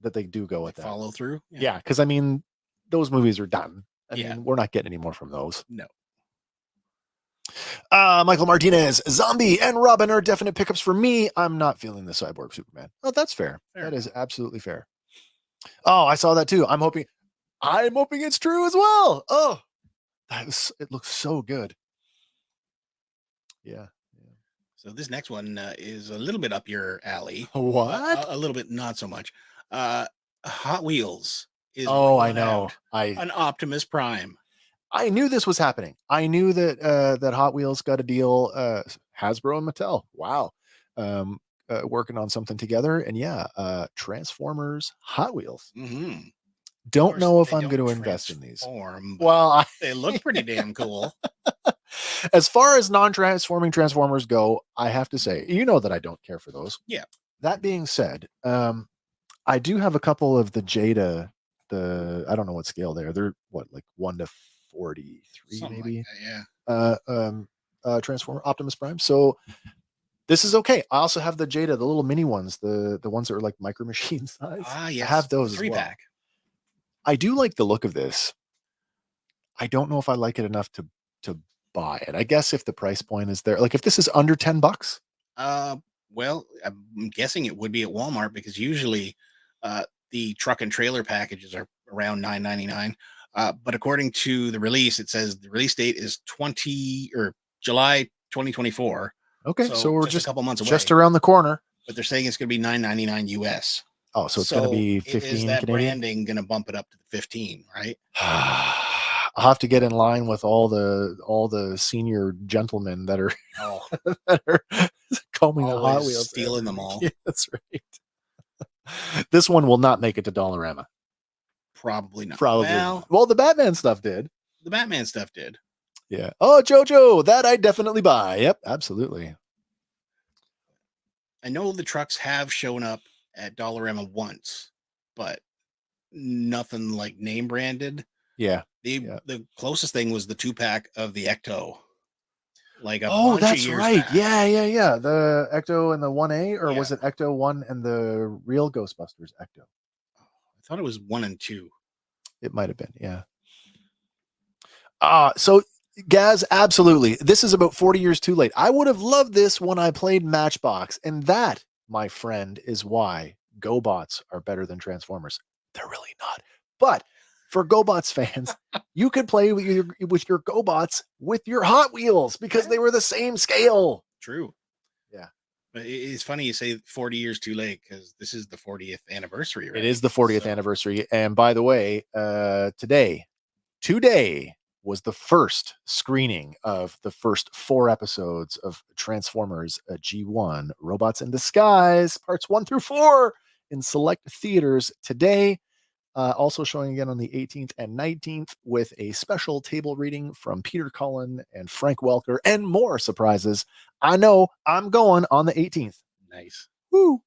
go with that. Follow through. Yeah. Cause I mean, those movies are done. I mean, we're not getting any more from those. No. Michael Martinez, Zombie and Robin are definite pickups for me. I'm not feeling the Cyborg Superman. Oh, that's fair. That is absolutely fair. Oh, I saw that too. I'm hoping it's true as well. Oh, it looks so good. Yeah. So this next one is a little bit up your alley. What? A little bit, not so much. Hot Wheels is I know. An Optimus Prime. I knew this was happening. I knew that Hot Wheels got a deal. Hasbro and Mattel. Wow. Working on something together. And yeah, Transformers, Hot Wheels. Mm-hmm. Don't know if I'm going to invest in these. Well, they look pretty damn cool. As far as non-transforming Transformers go, I have to say, you know that I don't care for those. Yeah. That being said, I do have a couple of the Jada. I don't know what scale they are. They're what, like 1 to 43, something maybe. Like that, yeah. Transformer Optimus Prime. So this is okay. I also have the Jada, the little mini ones, the ones that are like Micro Machine size. Yes. I have those 3-pack. I do like the look of this. I don't know if I like it enough to buy it. I guess if the price point is there, like if this is under $10. Well, I'm guessing it would be at Walmart because usually the truck and trailer packages are around $9.99. But according to the release, it says the release date is July 2024. Okay, so we're just a couple months away. Just around the corner. But they're saying it's going to be $9.99 US. Oh, so it's going to be 15 is that Canadian? branding going to bump it up to 15, right? I'll have to get in line with all the senior gentlemen that are that are combing the Hot Wheels, stealing them all. Yeah, that's right. This one will not make it to Dollarama. Probably not. Probably. Well, the Batman stuff did. The Batman stuff did. Yeah. Oh, JoJo, that I'd definitely buy. Yep, absolutely. I know the trucks have shown up at Dollarama once, but nothing like name branded. Yeah. The closest thing was the 2-pack of the Ecto. Like that's right. Back. Yeah. The Ecto and the 1A, or was it Ecto 1 and the real Ghostbusters Ecto? I thought it was 1 and 2. It might have been, yeah. So Gaz, absolutely. This is about 40 years too late. I would have loved this when I played Matchbox, and that, my friend, is why GoBots are better than Transformers. They're really not. But for GoBots fans, you could play with your GoBots with your Hot Wheels because they were the same scale. True. Yeah. But it's funny you say 40 years too late because this is the 40th anniversary. Right? It is the 40th anniversary. And by the way, today was the first screening of the first 4 episodes of Transformers G1 Robots in Disguise, parts 1 through 4 in select theaters today. Also showing again on the 18th and 19th with a special table reading from Peter Cullen and Frank Welker and more surprises. I know I'm going on the 18th. Nice. Woo.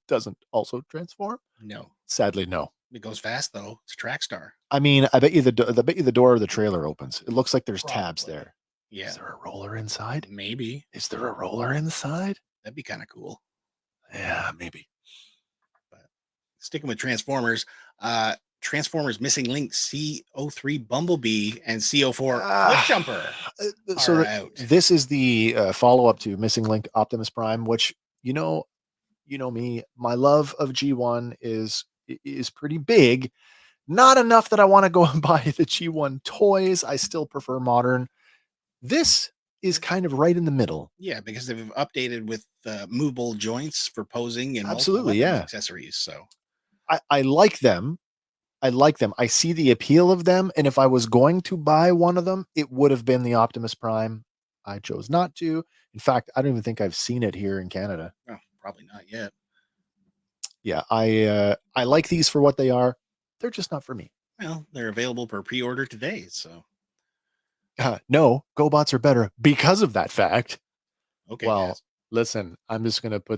Doesn't also transform? No. Sadly, no. It goes fast though. It's a track star. I mean, I bet you the door of the trailer opens. It looks like there's tabs there. Yeah. Is there a roller inside? Maybe. Is there a roller inside? That'd be kind of cool. Yeah, maybe. But sticking with Transformers, Transformers Missing Link CO3 Bumblebee and CO4 Cliff Jumper. So this is the follow-up to Missing Link Optimus Prime, which you know me, my love of G1 is pretty big. Not enough that I want to go and buy the G1 toys. I still prefer modern. This is kind of right in the middle. Yeah, because they've updated with movable joints for posing and absolutely, yeah, accessories. So I like them. I see the appeal of them. And if I was going to buy one of them, it would have been the Optimus Prime. I chose not to. In fact, I don't even think I've seen it here in Canada. Oh, probably not yet. Yeah, I like these for what they are. They're just not for me. Well, they're available per pre-order today, so. No, GoBots are better because of that fact. Okay. Well, yes. Listen, I'm just gonna play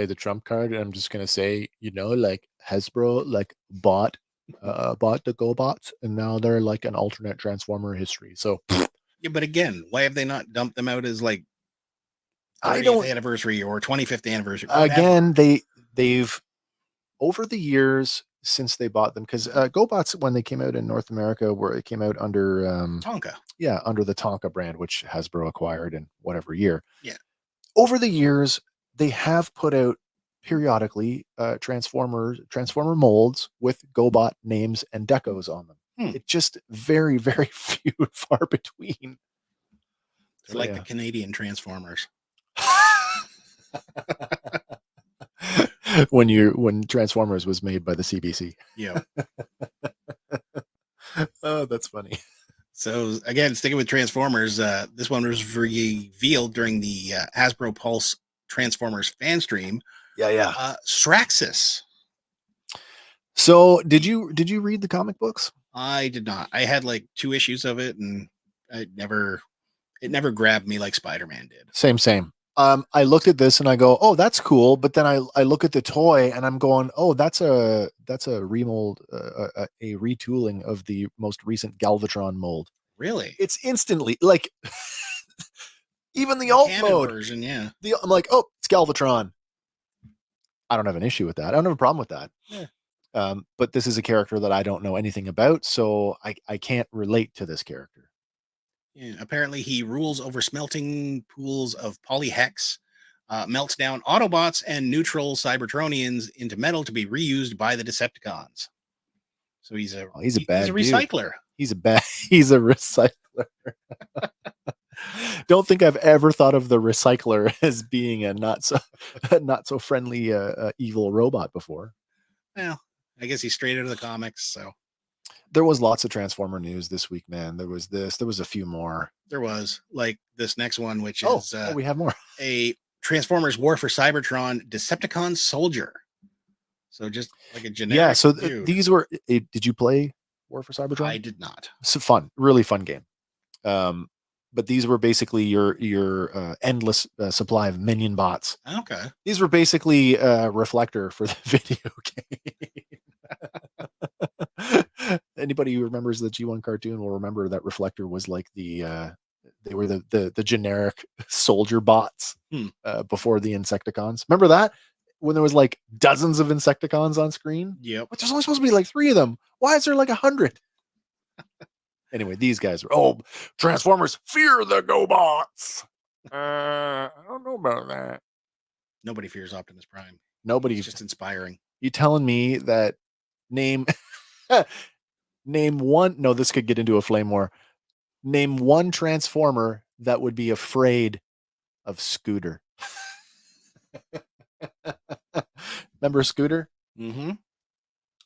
the trump card, and I'm just gonna say, like Hasbro, bought the GoBots, and now they're like an alternate Transformer history. So yeah, but again, why have they not dumped them out as like 30th anniversary or 25th anniversary? Again, they've over the years since they bought them, because GoBots, when they came out in North America, it came out under Tonka. Yeah, under the Tonka brand, which Hasbro acquired in whatever year. Yeah. Over the years, they have put out periodically Transformer molds with GoBot names and decos on them. It's just very, very few and far between. They're like the Canadian Transformers. when Transformers was made by the CBC. Yeah. Oh, that's funny. So again, sticking with Transformers, this one was revealed during the Hasbro Pulse Transformers fan stream. Yeah. Straxus. So did you read the comic books? I did not. I had like 2 issues of it, and it never grabbed me like Spider-Man did. Same. I looked at this and I go, oh, that's cool. But then I look at the toy and I'm going, oh, that's a remold, a retooling of the most recent Galvatron mold. Really? It's instantly like even the alt mode version. Yeah. I'm like, oh, it's Galvatron. I don't have an issue with that. I don't have a problem with that. Yeah. But this is a character that I don't know anything about, so I can't relate to this character. Yeah, apparently he rules over smelting pools of polyhex, melts down Autobots and neutral Cybertronians into metal to be reused by the Decepticons. So he's a recycler. He's a recycler. don't think I've ever thought of the Recycler as being a not so friendly evil robot before. Well, I guess he's straight out of the comics, so. There was lots of Transformer news this week, man. There was this. There was a few more. There was, like this next one, which is we have more. A Transformers War for Cybertron Decepticon Soldier. So just like a generic. Yeah. So these were. Did you play War for Cybertron? I did not. It's a fun, really fun game. But these were basically your endless supply of minion bots. Okay. These were basically Reflector for the video game. Anybody who remembers the G1 cartoon will remember that Reflector was like they were the generic soldier bots before the Insecticons. Remember that? When there was like dozens of Insecticons on screen? Yep. But there's only supposed to be like 3 of them. Why is there like 100? Anyway, these guys were, Transformers, fear the GoBots. I don't know about that. Nobody fears Optimus Prime. Nobody. It's just inspiring. You telling me that name one, no, this could get into a flame war. Name one Transformer that would be afraid of Scooter. Remember Scooter? Mm-hmm.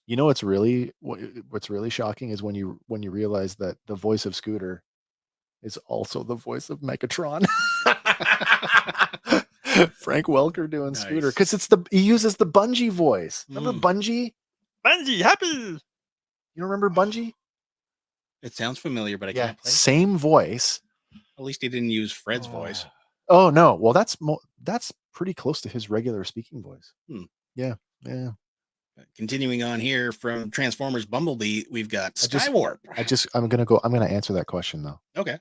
You know what's really shocking is when you realize that the voice of Scooter is also the voice of Megatron. Frank Welker doing nice. Scooter, because he uses the Bungie voice. Remember Bungie? Bungie, happy. You don't remember Bungie? It sounds familiar, but I can't play. Same voice. At least he didn't use Fred's voice. Oh no! Well, that's pretty close to his regular speaking voice. Yeah. Continuing on here from Transformers Bumblebee, we've got Skywarp. I'm gonna answer that question though. Okay.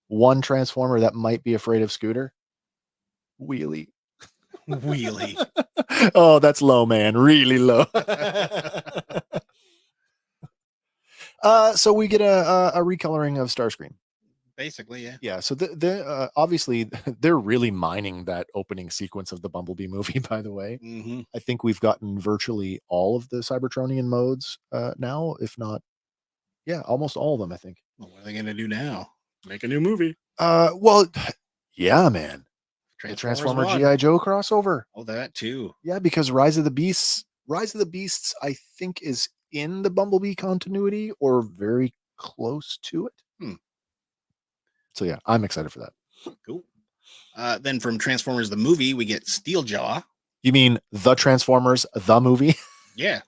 One Transformer that might be afraid of Scooter. Wheelie. Wheelie. Oh, that's low, man. Really low. So we get a recoloring of Starscream. Basically, yeah. Yeah. So obviously they're really mining that opening sequence of the Bumblebee movie. By the way, I think we've gotten virtually all of the Cybertronian modes now, if not, almost all of them. I think. Well, what are they gonna do now? Make a new movie? Well, yeah, man. Transformer G.I. Joe crossover. Oh, that too. Yeah, because Rise of the Beasts, I think is in the Bumblebee continuity or very close to it. So yeah, I'm excited for that. Cool. Then from Transformers the movie, we get Steeljaw. You mean the Transformers the movie? Yeah.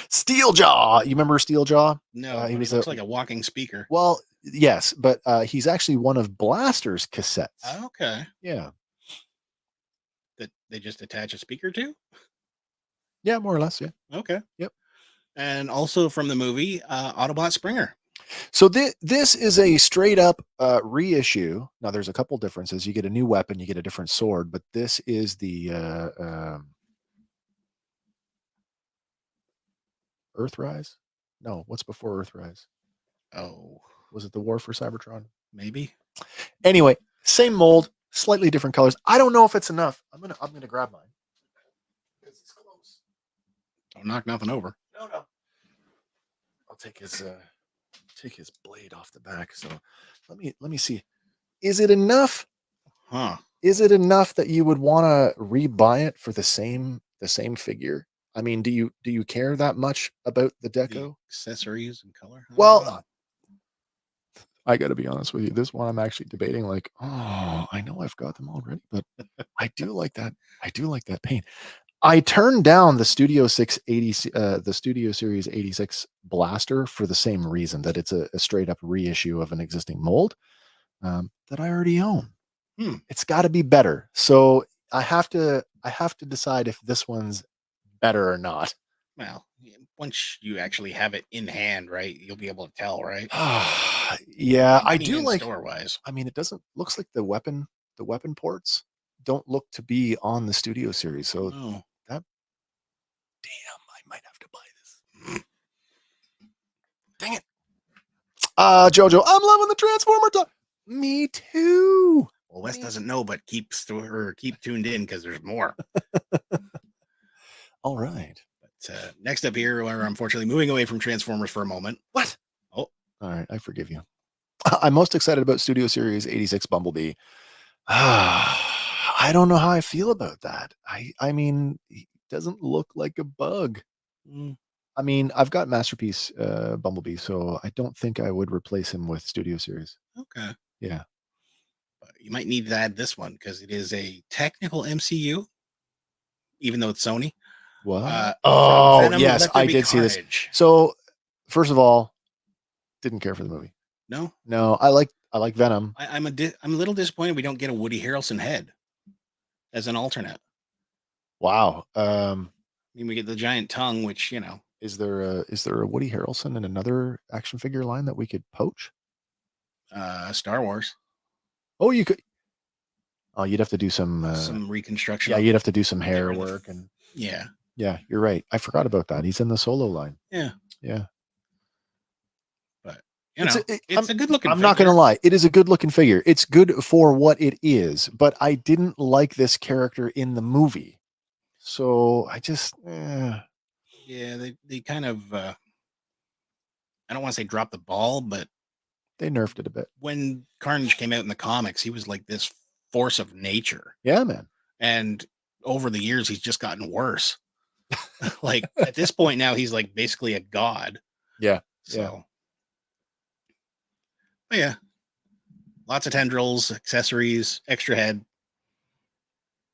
Steeljaw. You remember Steeljaw? No, he looks like a walking speaker. Well, yes, but he's actually one of Blaster's cassettes. Okay. Yeah. That they just attach a speaker to? Yeah, more or less. Yeah. Okay. Yep. And also from the movie, Autobot Springer. So this is a straight up reissue. Now there's a couple differences. You get a new weapon, you get a different sword, but this is the Earthrise? No, what's before Earthrise? Oh, was it the War for Cybertron? Maybe. Anyway, same mold, slightly different colors. I don't know if it's enough. I'm gonna grab mine because it's close. Don't knock nothing over. No. I'll take his blade off the back. So let me see. Is it enough? Is it enough that you would want to rebuy it for the same figure? I mean, do you care that much about the deco? The accessories and color? Well, I got to be honest with you. This one I'm actually debating. Like, I know I've got them already, but I do like that. I do like that paint. I turned down the Studio 680, the Studio Series 86 Blaster for the same reason, that it's a straight up reissue of an existing mold that I already own. It's got to be better. So I have to decide if this one's better or not. Well, once you actually have it in hand, right, you'll be able to tell, right? Yeah, I do like. Store-wise. I mean, looks like the weapon ports don't look to be on the Studio Series. So damn, I might have to buy this. Dang it. Jojo, I'm loving the Transformer talk. Me too. Well, Wes doesn't know, but keep tuned in because there's more. All right. But next up here, we're unfortunately moving away from Transformers for a moment. What? Oh. All right, I forgive you. I'm most excited about Studio Series 86 Bumblebee. I don't know how I feel about that. I mean, he doesn't look like a bug. I mean, I've got Masterpiece Bumblebee, so I don't think I would replace him with Studio Series. Okay. Yeah. But you might need to add this one because it is a technical MCU, even though it's Sony. What? Oh, yes, I did see this. So, first of all, didn't care for the movie. No, I like Venom. I'm a little disappointed we don't get a Woody Harrelson head as an alternate. Wow. I mean, we get the giant tongue, which is there a Woody Harrelson in another action figure line that we could poach? Star Wars. Oh, you could. Oh, you'd have to do some reconstruction. Yeah, you'd have to do some hair work and yeah. Yeah, you're right. I forgot about that. He's in the Solo line. Yeah. Yeah. But it's a good looking. I'm not gonna lie. It is a good looking figure. It's good for what it is. But I didn't like this character in the movie, so I just. Yeah, they kind of. I don't want to say drop the ball, but they nerfed it a bit. When Carnage came out in the comics, he was like this force of nature. Yeah, man. And over the years, he's just gotten worse. Like at this point now, he's like basically a god. Yeah. So, yeah. Lots of tendrils, accessories, extra head.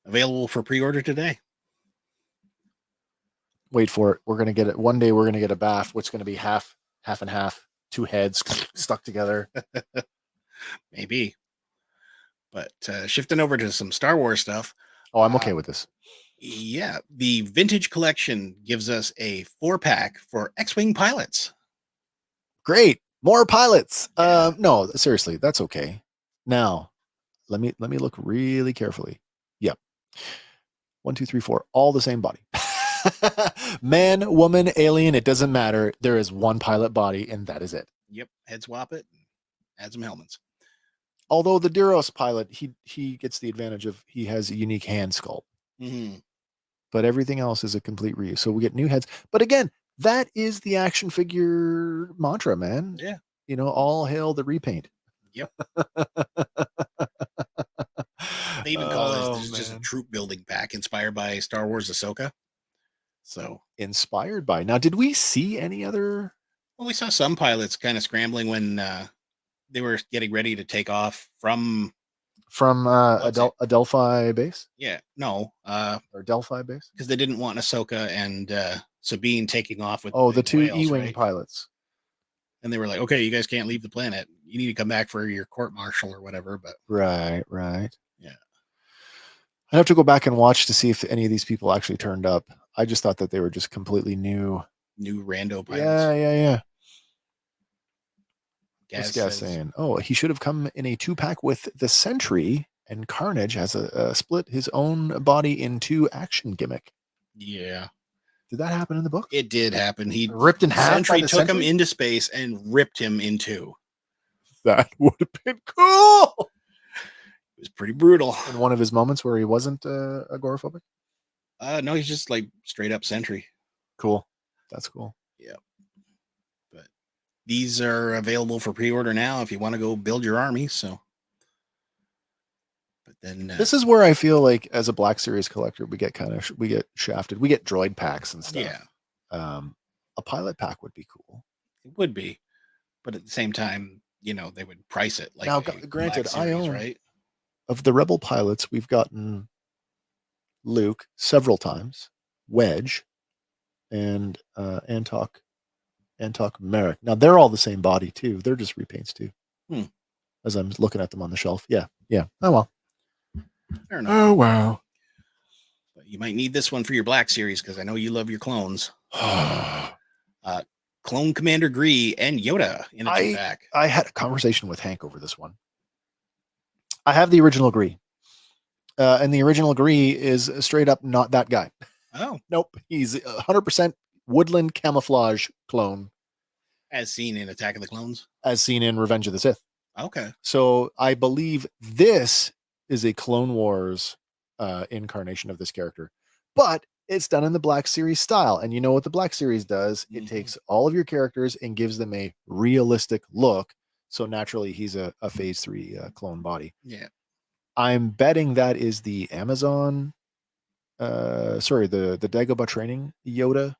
Available for pre-order today. Wait for it. We're gonna get it one day. We're gonna get a bath, which is gonna be half and half, two heads stuck together. Maybe. But shifting over to some Star Wars stuff. Oh, I'm okay with this. Yeah, the Vintage Collection gives us a 4-pack for X-Wing pilots. Great, more pilots. Yeah. No, seriously, that's okay. Now, let me look really carefully. Yep. 1, 2, 3, 4, all the same body. Man, woman, alien, it doesn't matter. There is one pilot body, and that is it. Yep, head swap it, add some helmets. Although the Duros pilot, he gets the advantage of he has a unique hand sculpt. Mm-hmm. But everything else is a complete reuse. So we get new heads. But again, that is the action figure mantra, man. Yeah. All hail the repaint. Yep. They even call this just a troop building pack inspired by Star Wars Ahsoka. So inspired by. Now, did we see any other? Well, we saw some pilots kind of scrambling when they were getting ready to take off from Adelphi base. Yeah, no, or Delphi base, because they didn't want Ahsoka and Sabine taking off with the two E-wing pilots. And they were like, okay, you guys can't leave the planet. You need to come back for your court martial or whatever. But right. Yeah. I have to go back and watch to see if any of these people actually turned up. I just thought that they were just completely new rando pilots. Yeah. What's Gaz saying? Oh, he should have come in a 2-pack with the Sentry, and Carnage has a split his own body in 2 action gimmick. Yeah. Did that happen in the book? It did happen. He ripped in half. Sentry took him into space and ripped him in 2. That would have been cool. It was pretty brutal. In one of his moments where he wasn't agoraphobic? No, he's just like straight up Sentry. Cool. That's cool. Yeah. But these are available for pre-order now if you want to go build your army. So, but then this is where I feel like as a Black Series collector, we get shafted. We get droid packs and stuff. Yeah. A pilot pack would be cool. It would be, but at the same time, they would price it like. Now, granted, Series, I own right. Of the Rebel pilots, we've gotten Luke several times, Wedge, and Antok Merrick. Now they're all the same body too. They're just repaints too. As I'm looking at them on the shelf. Yeah. Oh well. Fair enough. Oh wow. But you might need this one for your Black Series because I know you love your clones. Clone Commander Gree and Yoda in a 2-pack. I had a conversation with Hank over this one. I have the original Gree. And the original Gree is straight up not that guy. Oh. Nope. He's 100% woodland camouflage clone. As seen in Attack of the Clones? As seen in Revenge of the Sith. Okay. So I believe this is a Clone Wars incarnation of this character. But it's done in the Black Series style. And you know what the Black Series does? It takes all of your characters and gives them a realistic look. So naturally, he's a Phase 3 clone body. Yeah. I'm betting that is the Amazon, the Dagobah training Yoda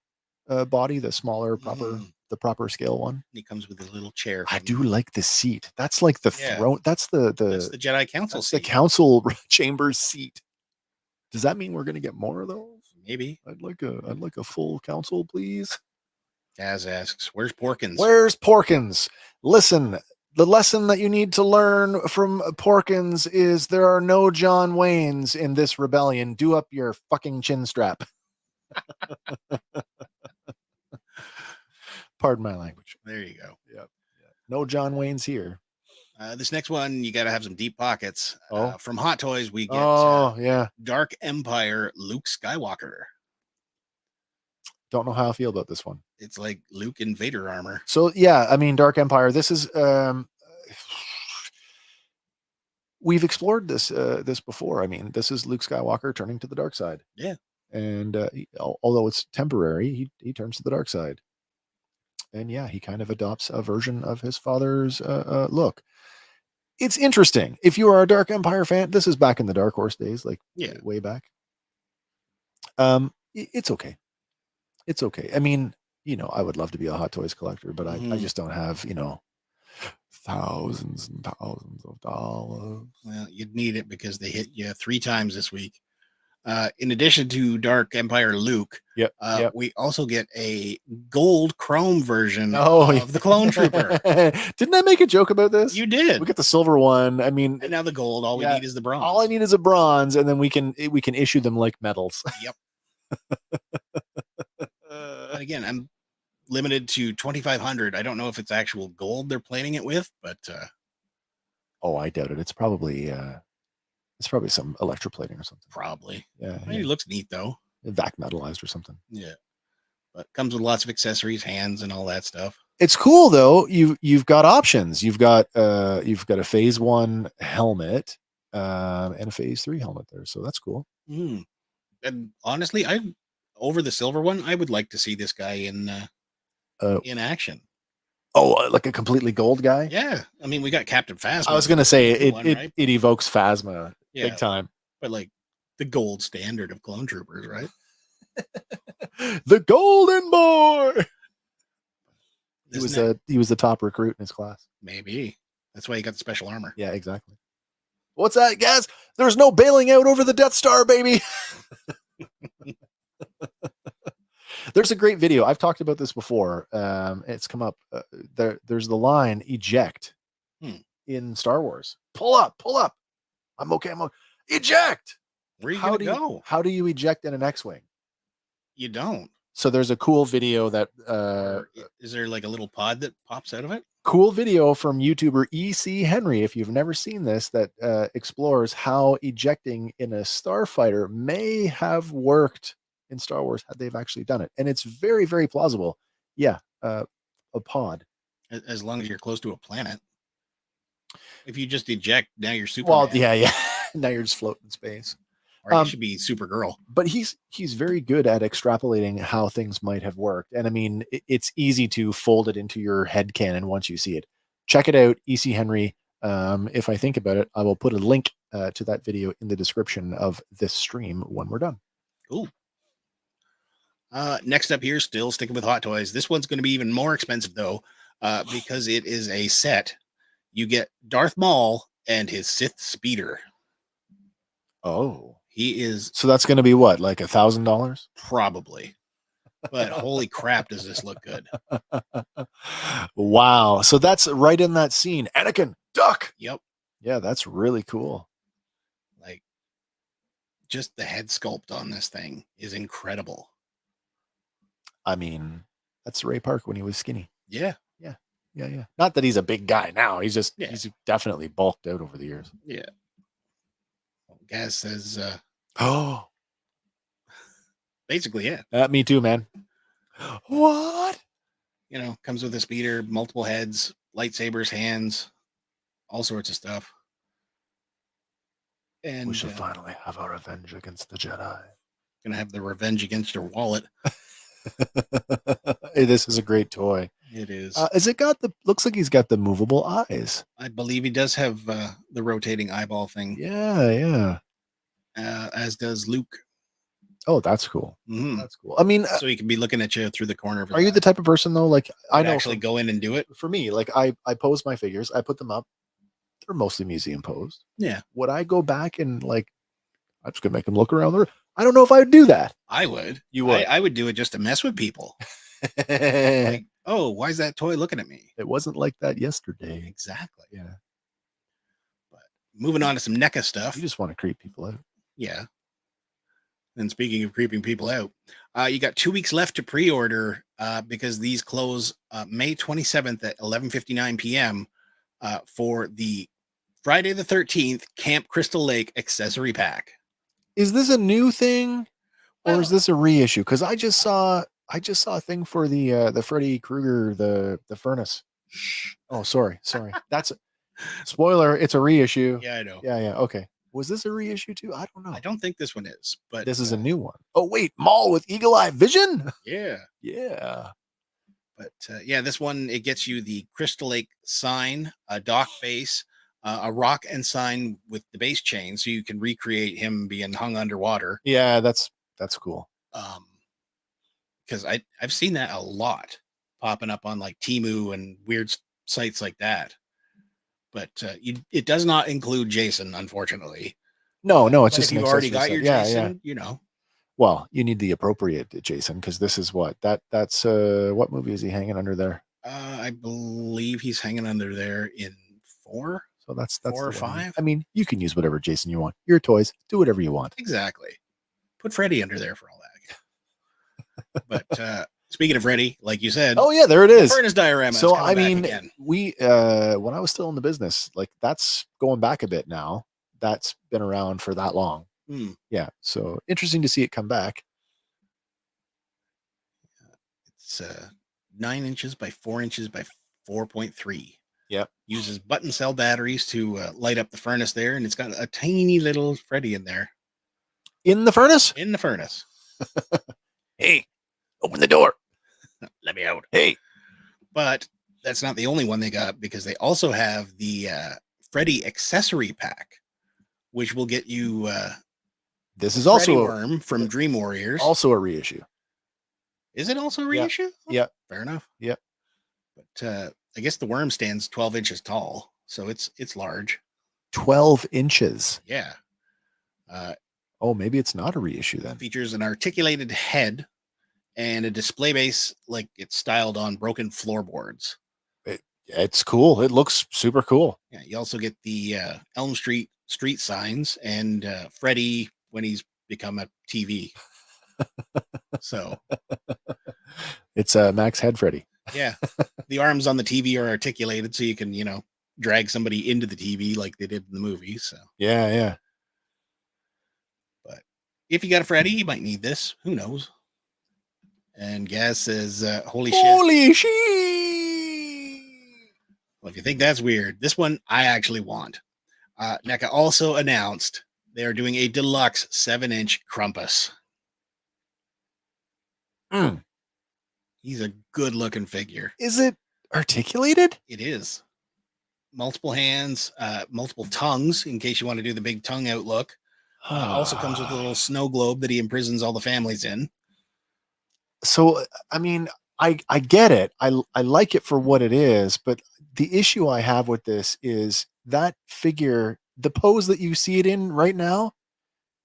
body, the smaller, the proper scale one. He comes with a little chair. I do like the seat. That's like the throne. That's the Jedi Council seat. The council chambers seat. Does that mean we're going to get more of those? Maybe. I'd like a full council, please. Gaz asks, "Where's Porkins?" Where's Porkins? Listen, the lesson that you need to learn from Porkins is there are no John Waynes in this rebellion. Do up your fucking chin strap. Pardon my language. There you go. Yep. No John Wayne's here. This next one, you got to have some deep pockets. From Hot Toys, we get Dark Empire Luke Skywalker. Don't know how I feel about this one. It's like Luke in Vader armor. So yeah, I mean, Dark Empire. This is we've explored this before. I mean, this is Luke Skywalker turning to the dark side. Yeah, and although it's temporary, he turns to the dark side. And yeah, he kind of adopts a version of his father's look. It's interesting. If you are a Dark Empire fan, this is back in the Dark Horse days, like way back. It's okay. It's okay. I mean, I would love to be a Hot Toys collector, but I just don't have, thousands and thousands of dollars. Well, you'd need it because they hit you 3 times this week. In addition to Dark Empire Luke, we also get a gold chrome version of the Clone Trooper. Didn't I make a joke about this? You did. We got the silver one. I mean, and now the gold. All we need is the bronze. All I need is a bronze, and then we can issue them like medals. Yep. But again, I'm limited to 2,500. I don't know if it's actual gold they're plating it with, but I doubt it. It's probably some electroplating or something. Probably. Yeah. It looks neat though. Vac metalized or something. Yeah. But comes with lots of accessories, hands, and all that stuff. It's cool though. You've got options. You've got a Phase 1 helmet and a Phase 3 helmet there. So that's cool. And honestly, over the silver one, I would like to see this guy in action. Oh, like a completely gold guy? Yeah. I mean, we got Captain Phasma. I was going to say it evokes Phasma big time. But like the gold standard of clone troopers, right? The golden boy. He was the top recruit in his class. Maybe. That's why he got the special armor. Yeah, exactly. What's that, guys? There's no bailing out over the Death Star, baby. There's a great video. I've talked about this before. It's come up. There's the line eject in Star Wars. Pull up. I'm okay. Eject. Where are you going to go? How do you eject in an X-Wing? You don't. So there's a cool video that is there like a little pod that pops out of it? Cool video from YouTuber EC Henry. If you've never seen this, that explores how ejecting in a starfighter may have worked in Star Wars had they've actually done it, and it's very, very plausible. Yeah, a pod. As long as you're close to a planet. If you just eject, now you're Superman. Well, yeah. Now you're just floating in space. Or you should be Supergirl. But he's very good at extrapolating how things might have worked, and I mean, it's easy to fold it into your head canon once you see it. Check it out, EC Henry. If I think about it, I will put a link to that video in the description of this stream when we're done. Cool. Next up here, still sticking with Hot Toys. This one's going to be even more expensive though, because it is a set. You get Darth Maul and his Sith speeder. Oh, he is. So that's going to be what, like $1,000? Probably. But holy crap, does this look good? Wow. So that's right in that scene. Anakin, duck. Yep. Yeah, that's really cool. Like, just the head sculpt on this thing is incredible. I mean, that's Ray Park when he was skinny. Yeah. Not that he's a big guy now. He's just he's definitely bulked out over the years. Yeah. Well, Gaz says, basically, yeah. Me too, man. What? Comes with a speeder, multiple heads, lightsabers, hands, all sorts of stuff. And we should finally have our revenge against the Jedi. Gonna have the revenge against your wallet. Hey, this is a great toy. It is. Is it got looks like he's got the movable eyes. I believe he does have the rotating eyeball thing. Yeah. As does Luke. Oh, that's cool. Mm-hmm. That's cool. I mean, so he can be looking at you through the corner of his Are you the type of person though? Like I know actually go in and do it. For me, like I pose my figures, I put them up. They're mostly museum posed. Yeah. Would I go back and like, I'm just gonna make them look around there? I don't know if I would do that. I would. You would. I would do it just to mess with people. Like, oh, why is that toy looking at me? It wasn't like that yesterday. Exactly. Yeah. But moving on to some NECA stuff. You just want to creep people out. Yeah. And speaking of creeping people out, you got 2 weeks left to pre-order because these close May 27th at 11:59 p.m. For the Friday the 13th Camp Crystal Lake accessory pack. Is this a new thing, or is this a reissue? Because I just saw a thing for the Freddy Krueger the furnace. Shh. Oh, sorry. That's a spoiler. It's a reissue. Yeah, I know. Yeah. Okay. Was this a reissue too? I don't know. I don't think this one is, but this is a new one. Oh wait, Maul with Eagle Eye Vision. Yeah. But yeah, this one, it gets you the Crystal Lake sign, a dock base, a rock and sign with the base chain, so you can recreate him being hung underwater. Yeah, that's cool. Because I've seen that a lot popping up on like Temu and weird sites like that. But it does not include Jason, unfortunately. No, it's just if you've already got your Jason, you know. Well, you need the appropriate Jason because this is that's what movie is he hanging under there? I believe he's hanging under there in 4. So that's 4 or 5. I mean, you can use whatever Jason you want. Your toys, do whatever you want. Exactly. Put Freddy under there for all that. But speaking of Freddy, like you said, oh yeah, there it is. Furnace diorama. So I mean, we when I was still in the business, like that's going back a bit now. That's been around for that long. Yeah, so interesting to see it come back. It's 9 inches by 4 inches by 4.3. Yep. Uses button cell batteries to light up the furnace there, and it's got a tiny little Freddy in there. In the furnace? In the furnace. Hey, open the door. Let me out. Hey. But that's not the only one they got, because they also have the Freddy accessory pack, which will get you this is also a worm from Dream Warriors. Also a reissue. Is it also a reissue? Yeah. Fair enough. Yeah. But I guess the worm stands 12 inches tall, so it's large. 12 inches. Yeah. Oh, maybe it's not a reissue then. Features an articulated head and a display base like it's styled on broken floorboards. It's cool. It looks super cool. Yeah. You also get the Elm Street street signs and Freddy when he's become a TV. So it's Max Head Freddy. Yeah. The arms on the TV are articulated so you can, drag somebody into the TV like they did in the movie. So yeah. But if you got a Freddy, you might need this. Who knows? And Gaz says, holy shit. Well, if you think that's weird, this one I actually want. NECA also announced they are doing a deluxe 7-inch Krampus. He's a good looking figure. Is it articulated? It is. Multiple hands, multiple tongues in case you want to do the big tongue out look. Also comes with a little snow globe that he imprisons all the families in. So, I mean, I get it. I like it for what it is, but the issue I have with this is that figure, the pose that you see it in right now,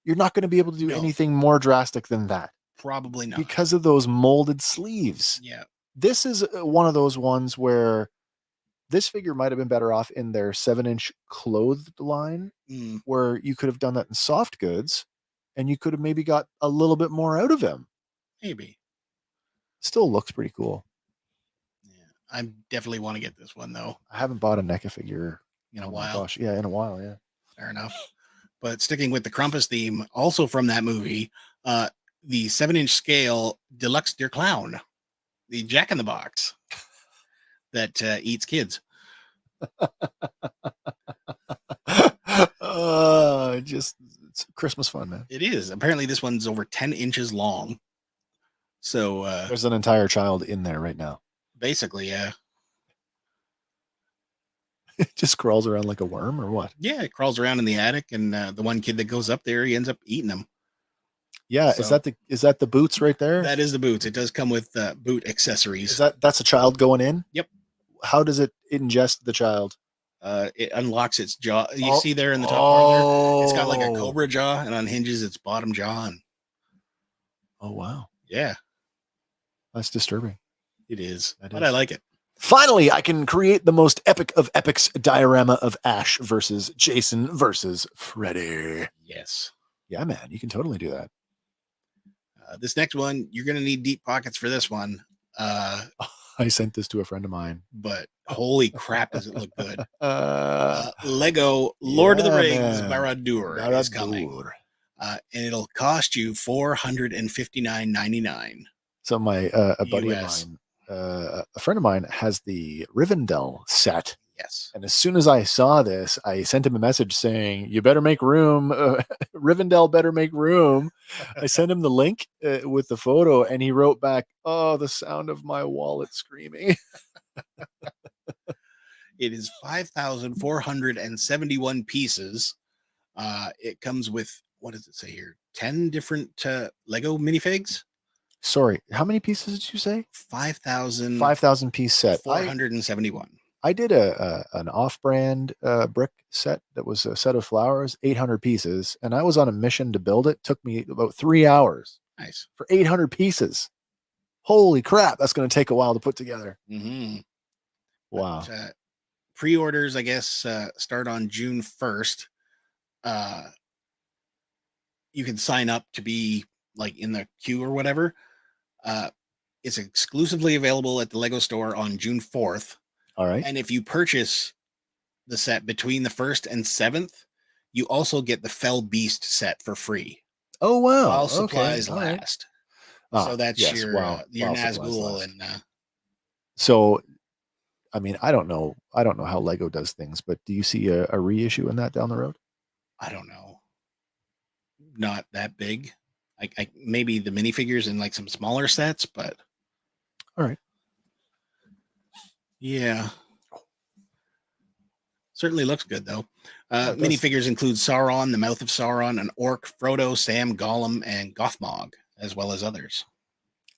you're not going to be able to do anything more drastic than that. Probably not. Because of those molded sleeves. Yeah. This is one of those ones where this figure might have been better off in their 7-inch clothed line, where you could have done that in soft goods and you could have maybe got a little bit more out of him. Maybe. Still looks pretty cool. Yeah. I definitely want to get this one though. I haven't bought a NECA figure in a while. Gosh, yeah, in a while, yeah. Fair enough. But sticking with the Krampus theme, also from that movie, the 7-inch scale Deluxe Deer Clown, the Jack in the Box that eats kids. It's Christmas fun, man. It is. Apparently this one's over 10 inches long. So there's an entire child in there right now. Basically, yeah. It just crawls around like a worm or what? Yeah, it crawls around in the attic, and the one kid that goes up there, he ends up eating them. Yeah, So, is that the boots right there? That is the boots. It does come with boot accessories. That's a child going in? Yep. How does it ingest the child? It unlocks its jaw. You see there in the top part there? It's got like a cobra jaw and unhinges its bottom jaw. And, oh, wow. Yeah. That's disturbing. It is. But I like it. Finally, I can create the most epic of epics diorama of Ash versus Jason versus Freddy. Yes. Yeah, man. You can totally do that. This next one, you're going to need deep pockets for this one. I sent this to a friend of mine. But holy crap, does it look good. Lego Lord of the Rings Barad-dûr is coming. And it'll cost you $459.99. So my a buddy of mine, a friend of mine, has the Rivendell set. Yes. And as soon as I saw this, I sent him a message saying, "You better make room. Rivendell better make room." I sent him the link with the photo, and he wrote back, "Oh, the sound of my wallet screaming." It is 5,471 pieces. It comes with, what does it say here? 10 different Lego minifigs. Sorry, how many pieces did you say? 5,000 piece set. 471. I did an off-brand brick set that was a set of flowers, 800 pieces, and I was on a mission to build it. Took me about 3 hours. Nice. For 800 pieces. Holy crap, that's going to take a while to put together. Mm-hmm. Wow. But, pre-orders, I guess, start on June 1st. You can sign up to be like in the queue or whatever. It's exclusively available at the Lego store on June 4th. All right. And if you purchase the set between the 1st and 7th, you also get the Fell Beast set for free. Oh, wow. While supplies last. Right. So that's your Nazgul and so I mean, I don't know how Lego does things, but do you see a reissue in that down the road? I don't know. Not that big. I maybe the minifigures in like some smaller sets, but all right. Yeah. Certainly looks good though. Minifigures include Sauron, the Mouth of Sauron, an Orc, Frodo, Sam, Gollum, and Gothmog, as well as others.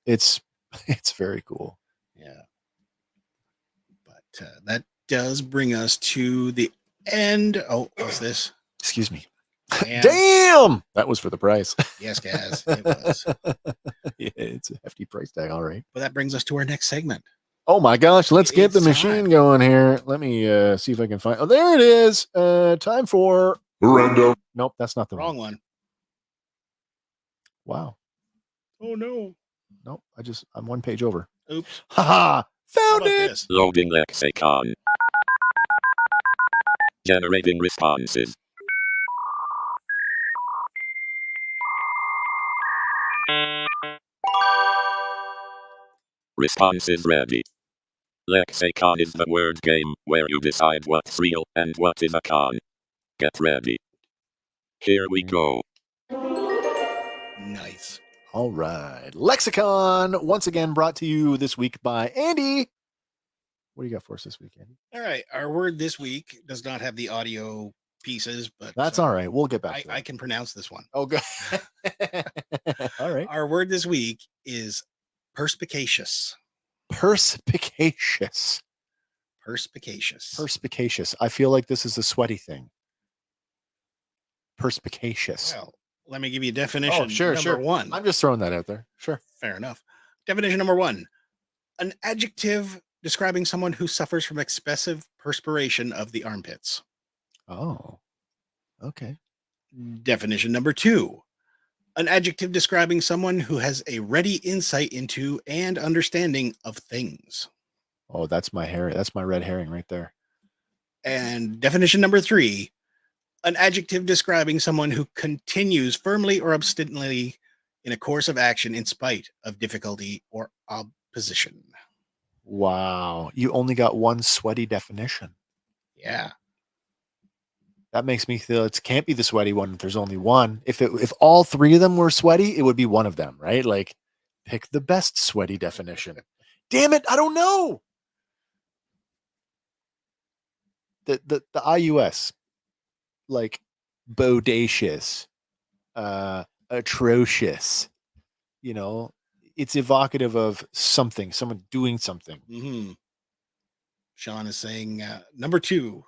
It's very cool. Yeah. But that does bring us to the end. Oh, what's this? Excuse me. Damn! That was for the price. Yes, guys. It was. Yeah, it's a hefty price tag, all right. But that brings us to our next segment. Oh my gosh, let's get the machine going here. Let me see if I can find. Oh, there it is. Time for Random. Nope, that's not the wrong one. Wow. Oh no. Nope, I'm one page over. Oops. Haha. Found it. This? Loading lexicon. Generating responses. Responses ready. Lexicon is the word game where you decide what's real and what is a con. Get ready. Here we go. Nice. All right. Lexicon, once again brought to you this week by Andy. What do you got for us this week, Andy? All right. Our word this week does not have the audio pieces, but that's all right. We'll get back to it. I can pronounce this one. Oh, good. All right. Our word this week is perspicacious. Perspicacious. Perspicacious. Perspicacious. I feel like this is a sweaty thing. Perspicacious. Well, let me give you a definition. Oh, sure, number one. I'm just throwing that out there. Sure. Fair enough. Definition number one. An adjective describing someone who suffers from excessive perspiration of the armpits. Oh, okay. Definition number two. An adjective describing someone who has a ready insight into and understanding of things. Oh, that's my red herring right there. And definition number three. An adjective describing someone who continues firmly or obstinately in a course of action in spite of difficulty or opposition. Wow. You only got one sweaty definition. Yeah. That makes me feel it can't be the sweaty one if there's only one. If all three of them were sweaty, it would be one of them, right? Like, pick the best sweaty definition. damn it, I don't know. The IUS, like bodacious, atrocious, you know, it's evocative of something, someone doing something. Mm-hmm. Sean is saying number 2.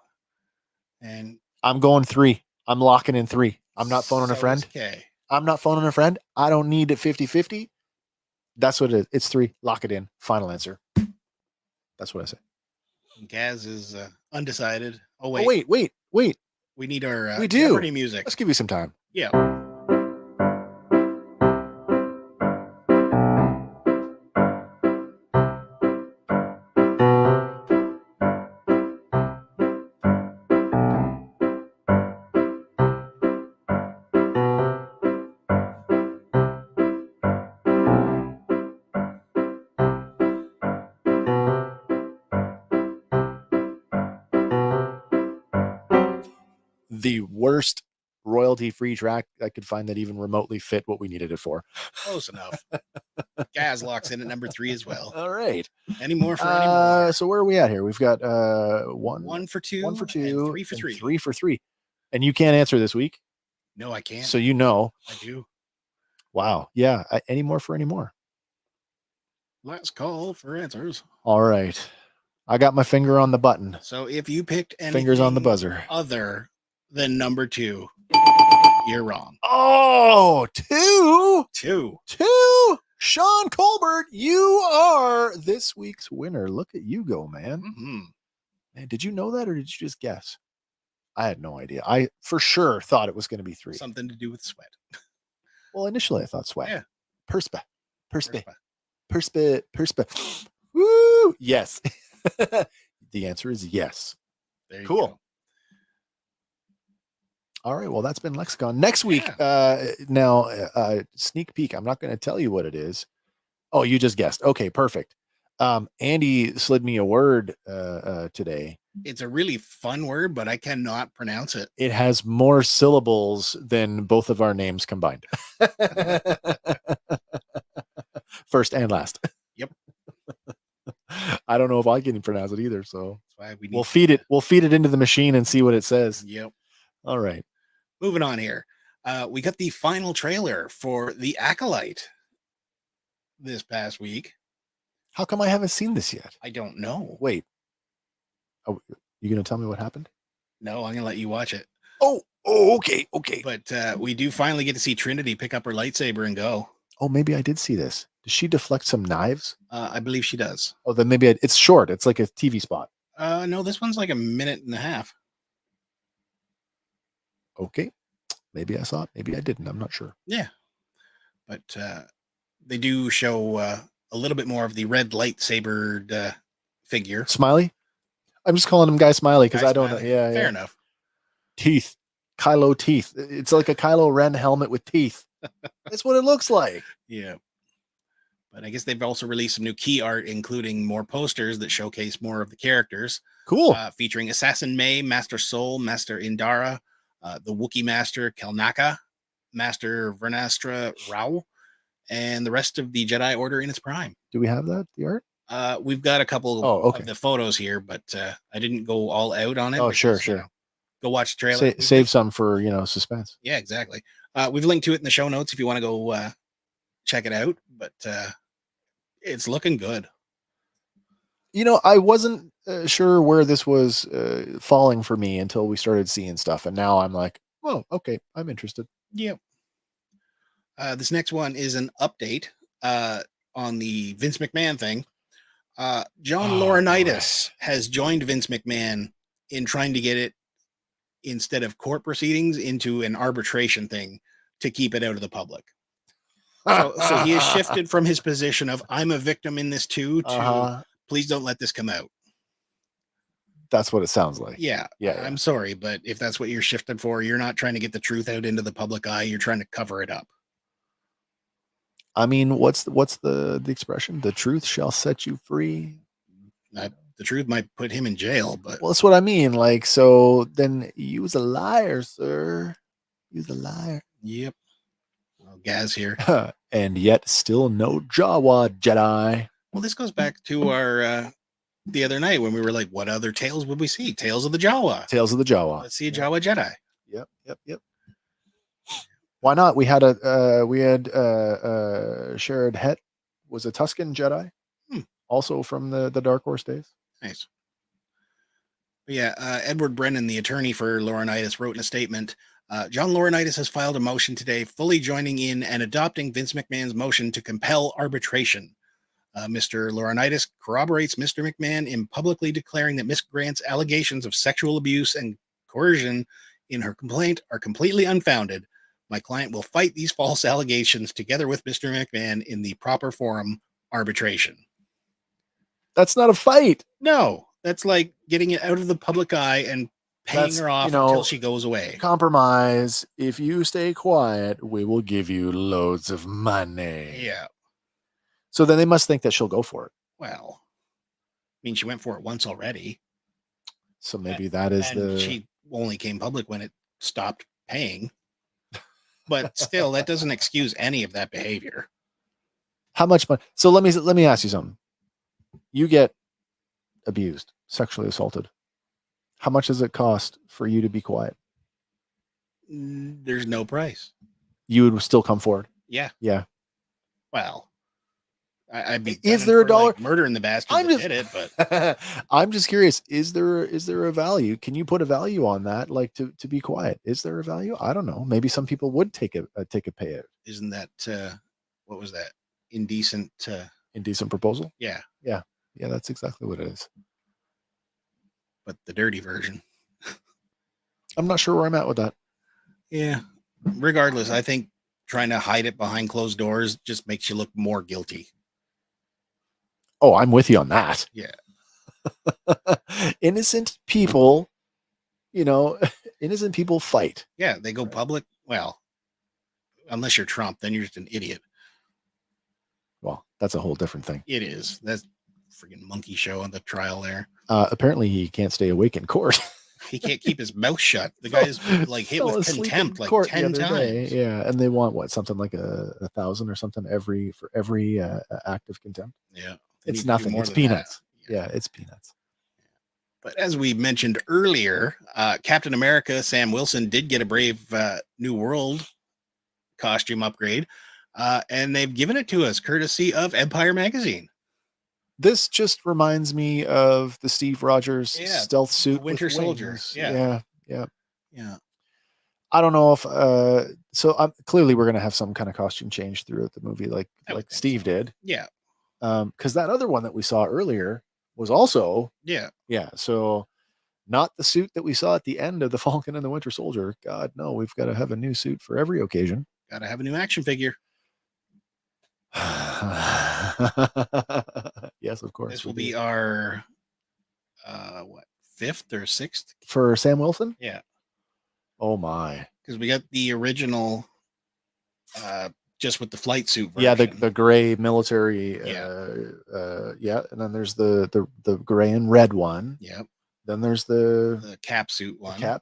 And I'm going 3. I'm locking in 3. I'm not phoning a so friend. is Kay. I'm not phoning a friend. I don't need it 50-50. That's what it is. It's 3. Lock it in. Final answer. That's what I say. And Gaz is undecided. Oh, wait. Oh, wait. We need our We do. Jeopardy music. Let's give you some time. Yeah. The worst royalty-free track I could find that even remotely fit what we needed it for. Close enough. Gaz locks in at number 3 as well. All right. Any more for any more? So where are we at here? We've got 1 for 2. 1 for 2. And 3 for and 3. 3 for 3. And you can't answer this week. No, I can't. So you know. I do. Wow. Yeah. Any more for any more? Last call for answers. All right. I got my finger on the button. So if you picked anything Fingers on the buzzer. other than number 2, you're wrong. Oh, 2. 2. Sean Colbert, you are this week's winner. Look at you go, man. Mm-hmm. Man, did you know that or did you just guess? I had no idea. I for sure thought it was going to be 3. Something to do with sweat. Well, initially I thought sweat. Yeah. Perspa. Perspa. Woo! Yes. The answer is yes. There you Cool. go. All right. Well, that's been Lexicon. Next week, now, sneak peek. I'm not going to tell you what it is. Oh, you just guessed. Okay, perfect. Andy slid me a word today. It's a really fun word, but I cannot pronounce it. It has more syllables than both of our names combined. First and last. Yep. I don't know if I can pronounce it either. So That's why we need we'll feed it. We'll feed it into the machine and see what it says. Yep. All right. Moving on here. We got the final trailer for The Acolyte this past week. How come I haven't seen this yet? I don't know. Wait. Oh, you going to tell me what happened? No, I'm going to let you watch it. Oh, okay. But we do finally get to see Trinity pick up her lightsaber and go. Oh, maybe I did see this. Does she deflect some knives? I believe she does. Oh, then maybe it's short. It's like a TV spot. No, this one's like a minute and a half. Okay. Maybe I saw it. Maybe I didn't. I'm not sure. Yeah. But they do show a little bit more of the red lightsabered figure. Smiley? I'm just calling him Guy Smiley because I don't know. Yeah. Fair enough. Teeth. Kylo teeth. It's like a Kylo Ren helmet with teeth. That's what it looks like. Yeah. But I guess they've also released some new key art, including more posters that showcase more of the characters. Cool. Featuring Assassin May, Master Soul, Master Indara, the Wookiee Master Kelnaka, Master Vernastra Rao, and the rest of the Jedi Order in its prime. Do we have that, the art? We've got a couple of the photos here, but I didn't go all out on it. Oh, because, sure. Go watch the trailer. Save some for, suspense. Yeah, exactly. We've linked to it in the show notes if you want to go check it out, but it's looking good. I wasn't sure where this was falling for me until we started seeing stuff. And now I'm like, oh, okay, I'm interested. Yep. This next one is an update on the Vince McMahon thing. John Laurinaitis has joined Vince McMahon in trying to get it, instead of court proceedings, into an arbitration thing to keep it out of the public. So he has shifted from his position of I'm a victim in this too to please don't let this come out. That's what it sounds like. Yeah. I'm sorry, but if that's what you're shifted for, you're not trying to get the truth out into the public eye. You're trying to cover it up. I mean, what's the expression? The truth shall set you free. The truth might put him in jail, but well, that's what I mean. Like, so then use a liar, sir. Use a liar. Yep. Well, Gaz here. And yet still no Jawa Jedi. Well, this goes back to our the other night when we were like, what other tales would we see? Tales of the Jawa. Tales of the Jawa. Let's see a Jawa Jedi. Yep. Why not? We had Sherrod Het was a Tuscan Jedi, also from the Dark Horse days. Nice. But yeah, Edward Brennan, the attorney for Laurinaitis, wrote in a statement, John Laurinaitis has filed a motion today fully joining in and adopting Vince McMahon's motion to compel arbitration. Mr. Laurinaitis corroborates Mr. McMahon in publicly declaring that Miss Grant's allegations of sexual abuse and coercion in her complaint are completely unfounded. My client will fight these false allegations together with Mr. McMahon in the proper forum, arbitration. That's not a fight. No, that's like getting it out of the public eye and paying her off until she goes away. Compromise. If you stay quiet, we will give you loads of money. Yeah. So then they must think that she'll go for it. Well, I mean, she went for it once already. So maybe that is she only came public when it stopped paying. But still, that doesn't excuse any of that behavior. How much money? So let me ask you something. You get abused, sexually assaulted. How much does it cost for you to be quiet? There's no price. You would still come forward. Yeah. Yeah. Well, I'd be. Is there a dollar? Like murdering the bastard that did it, but I'm just curious. Is there a value? Can you put a value on that? Like to be quiet? Is there a value? I don't know. Maybe some people would take a payout. Isn't that what was that? Indecent proposal? Yeah. That's exactly what it is. But the dirty version. I'm not sure where I'm at with that. Yeah. Regardless, I think trying to hide it behind closed doors just makes you look more guilty. Oh, I'm with you on that. Yeah. Innocent people, innocent people fight. Yeah, they go public. Well, unless you're Trump, then you're just an idiot. Well, that's a whole different thing. It is. That's freaking monkey show on the trial there. Apparently he can't stay awake in court. He can't keep his mouth shut. The guy's like hit with contempt like 10 times. Yeah, and they want something like 1,000 or something for every act of contempt. Yeah, it's nothing. It's peanuts. Yeah, it's peanuts. But as we mentioned earlier, Captain America Sam Wilson did get a Brave New World costume upgrade, and they've given it to us courtesy of Empire Magazine. This just reminds me of the Steve Rogers stealth suit, Winter Soldier. Yeah. I don't know if clearly we're gonna have some kind of costume change throughout the movie, like Steve did. Yeah. Because that other one that we saw earlier was also So not the suit that we saw at the end of the Falcon and the Winter Soldier. God, no, we've got to have a new suit for every occasion. Got to have a new action figure. Yes, of course. This will be our fifth or sixth for Sam Wilson. Yeah. Oh my! Because we got the original, just with the flight suit version. Yeah, the gray military. And then there's the gray and red one. Yep. Then there's the cap suit one. Yeah.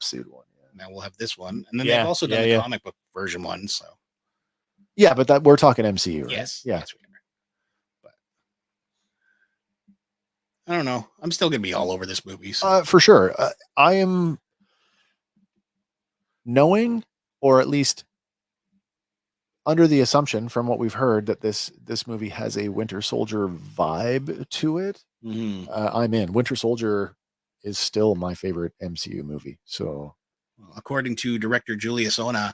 Now we'll have this one, and then they've also done the comic book version one. So. Yeah, but that we're talking MCU, right? Yes. Yeah. Yes, we are. But I don't know. I'm still gonna be all over this movie. So. For sure. I am knowing, or at least under the assumption from what we've heard, that this movie has a Winter Soldier vibe to it. Mm-hmm. I'm in. Winter Soldier is still my favorite MCU movie. So, according to director Julius Ona,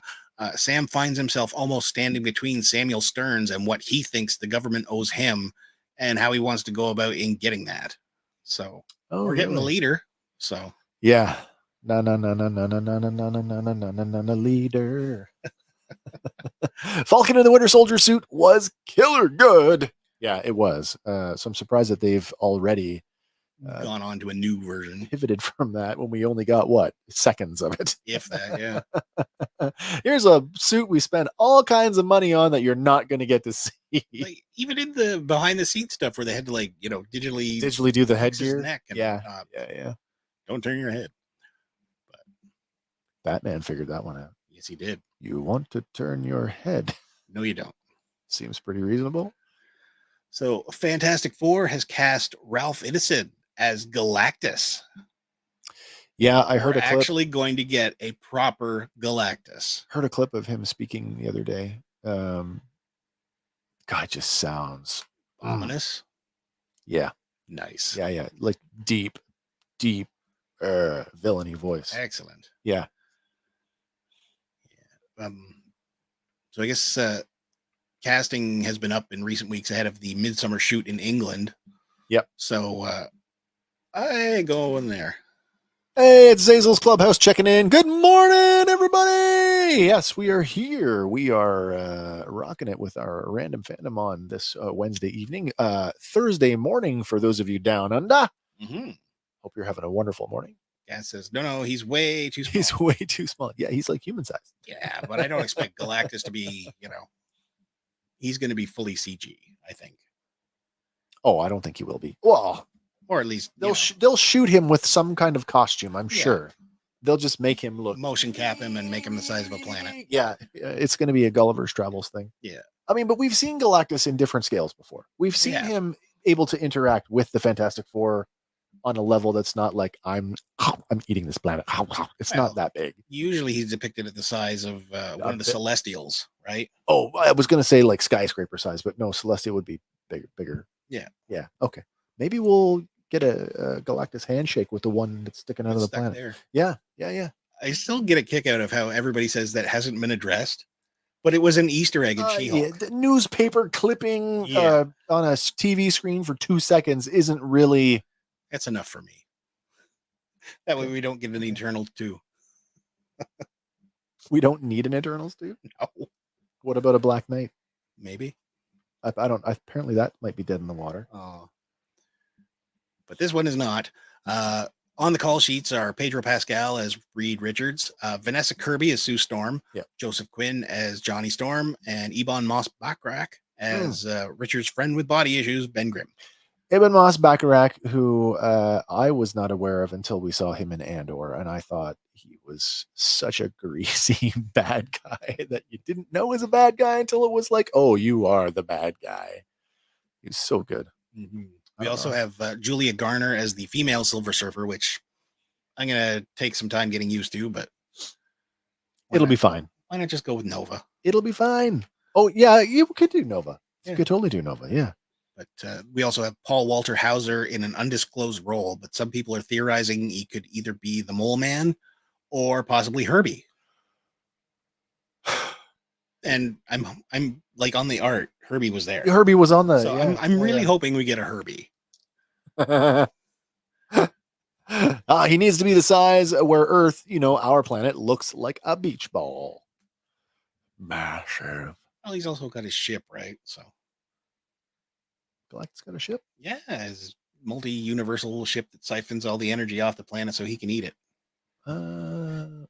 Sam finds himself almost standing between Samuel Stearns and what he thinks the government owes him, and how he wants to go about in getting that. So we're getting the leader. So yeah, no, leader. Falcon and the Winter Soldier suit was killer good. Yeah, it was. So I'm surprised that they've already gone on to a new version, pivoted from that when we only got seconds of it, if that. Yeah. Here's a suit we spent all kinds of money on that you're not going to get to see. Like, even in the behind the scenes stuff where they had to digitally do the headgear. Neck and yeah. Don't turn your head. But Batman figured that one out. Yes, he did. You want to turn your head? No, you don't. Seems pretty reasonable. So Fantastic Four has cast Ralph Ineson as Galactus. Yeah, I heard We're a clip. actually going to get a proper Galactus. Heard a clip of him speaking the other day. Guy just sounds Ominous. Yeah. Nice. Yeah. Like deep villainy voice. Excellent. Yeah. So I guess casting has been up in recent weeks ahead of the Midsummer shoot in England. Yep. So I go in there. Hey, it's Zazel's Clubhouse checking in. Good morning, everybody. Yes, we are here. We are rocking it with our Random Fandom on this Wednesday evening. Thursday morning for those of you down under. Mm-hmm. Hope you're having a wonderful morning. Gas says, no, he's way too small. He's way too small. Yeah, he's like human size. Yeah, but I don't expect Galactus to be, he's going to be fully CG, I think. Oh, I don't think he will be. Well, or at least they'll shoot him with some kind of costume, I'm sure. They'll just make him look, motion cap him and make him the size of a planet. Yeah, it's going to be a Gulliver's Travels thing. Yeah. I mean, but we've seen Galactus in different scales before. We've seen him able to interact with the Fantastic Four on a level that's not like I'm eating this planet. It's not that big. Usually he's depicted at the size of one of the Celestials, right? Oh, I was going to say like skyscraper size, but no, Celestial would be bigger. Yeah. Okay. Maybe we'll get a Galactus handshake with the one that's sticking out of the planet. There. Yeah. I still get a kick out of how everybody says that hasn't been addressed, but it was an Easter egg in She-Hulk. The newspaper clipping on a TV screen for 2 seconds isn't really. That's enough for me. That way we don't get an Eternals 2. We don't need an Eternals 2? No. What about a Black Knight? Maybe. I don't. Apparently that might be dead in the water. Oh. But this one is not. On the call sheets are Pedro Pascal as Reed Richards, Vanessa Kirby as Sue Storm, Joseph Quinn as Johnny Storm, and Ebon Moss-Bachrach as Richards' friend with body issues, Ben Grimm. Ebon Moss-Bachrach, who I was not aware of until we saw him in Andor, and I thought he was such a greasy bad guy that you didn't know was a bad guy until it was like, oh, you are the bad guy. He's so good. Mm-hmm. We also have Julia Garner as the female Silver Surfer, which I'm going to take some time getting used to, but it'll be fine. Why not just go with Nova? It'll be fine. Oh, yeah, you could do Nova. You could totally do Nova, yeah. But we also have Paul Walter Hauser in an undisclosed role, but some people are theorizing he could either be the Mole Man or possibly Herbie. And I'm like on the art, Herbie was there. Herbie was on the. So I'm really hoping we get a Herbie. He needs to be the size where Earth, our planet, looks like a beach ball. Massive. Well, he's also got his ship, right? So. Galactus got a ship? Yeah, his multi-universal ship that siphons all the energy off the planet so he can eat it.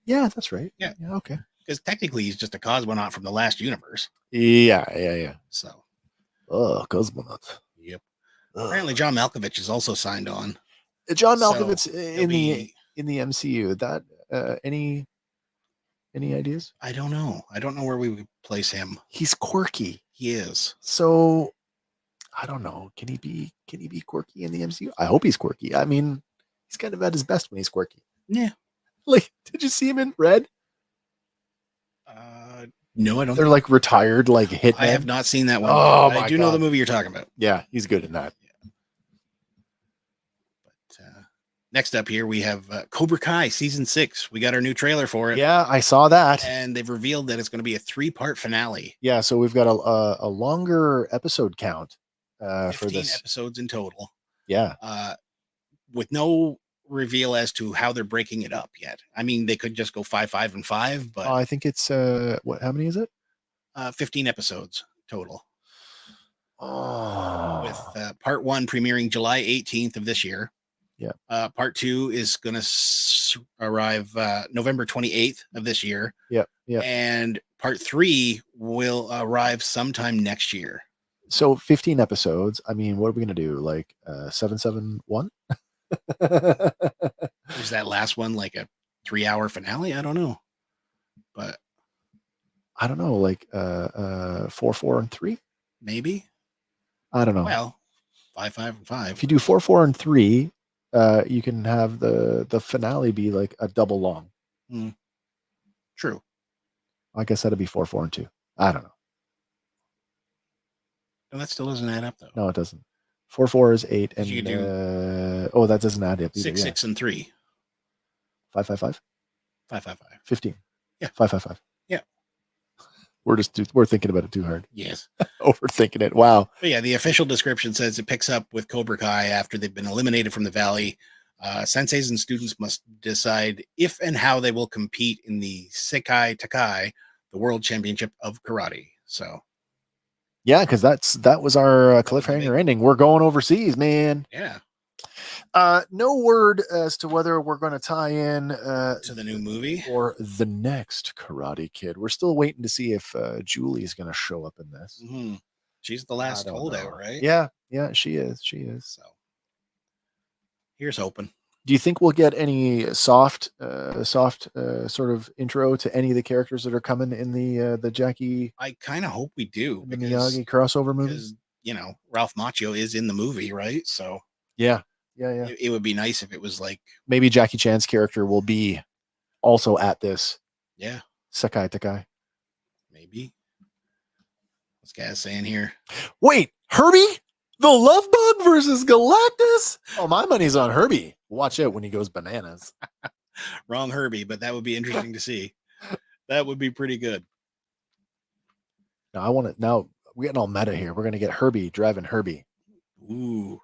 Yeah, that's right. Yeah okay. Because technically he's just a cosmonaut from the last universe. Yeah. So. Oh, cosmonaut. Yep. Apparently John Malkovich is also signed on. John Malkovich in the MCU. That any ideas? I don't know. I don't know where we would place him. He's quirky. He is. So I don't know. Can he be quirky in the MCU? I hope he's quirky. I mean, he's kind of at his best when he's quirky. Yeah. Like, did you see him in Red? No, I don't. They're like retired, like hitmen. I have not seen that one. Oh, I do know the movie you're talking about. Yeah, he's good in that. Yeah. But next up here we have Cobra Kai season 6. We got our new trailer for it. Yeah, I saw that, and they've revealed that it's going to be a 3-part finale. Yeah, so we've got a longer episode count for this. Episodes in total. Yeah. With no reveal as to how they're breaking it up yet. I mean, they could just go 5, 5, and 5, but I think it's how many is it? 15 episodes total. Oh. With part 1 premiering July 18th of this year. Yeah. Part 2 is going to arrive November 28th of this year. Yeah. And part 3 will arrive sometime next year. So 15 episodes. I mean, what are we going to do? Like 771? Was that last one like a 3-hour finale? I don't know. But I don't know, like 4, 4, and 3? Maybe. I don't know. Well, 5, 5, and 5. If you do 4, 4, and 3, you can have the finale be like a double long. True. I guess that'd be 4, 4, and 2. I don't know. And that still doesn't add up, though. No, it doesn't. 4, 4 is 8, and you do that doesn't add up either. 6, 6, and 3. 5, 5, 5. 5, 5, 5. 15. Yeah. 5, 5, 5. Yeah. We're thinking about it too hard. Yes. Overthinking it. Wow. But yeah, the official description says it picks up with Cobra Kai after they've been eliminated from the valley. Senseis and students must decide if and how they will compete in the Sekai Takai, the World Championship of Karate. So. Yeah, because that was our cliffhanger ending. We're going overseas, man. Yeah. No word as to whether we're going to tie in to the new movie or the next Karate Kid. We're still waiting to see if Julie is going to show up in this. Mm-hmm. She's the last holdout, right? Yeah, she is. So here's hoping. Do you think we'll get any soft sort of intro to any of the characters that are coming in the Jackie? I kind of hope we do. The Miyagi crossover movie? Because, Ralph Macchio is in the movie, right? So yeah. It would be nice if it was like maybe Jackie Chan's character will be also at this. Yeah. Sekai Takai. Maybe. What's Gaz saying here? Wait, Herbie? The Love Bug versus Galactus? Oh, my money's on Herbie. Watch out when he goes bananas. Wrong Herbie, but that would be interesting to see. That would be pretty good. Now we're getting all meta here. We're gonna get Herbie driving Herbie. Ooh.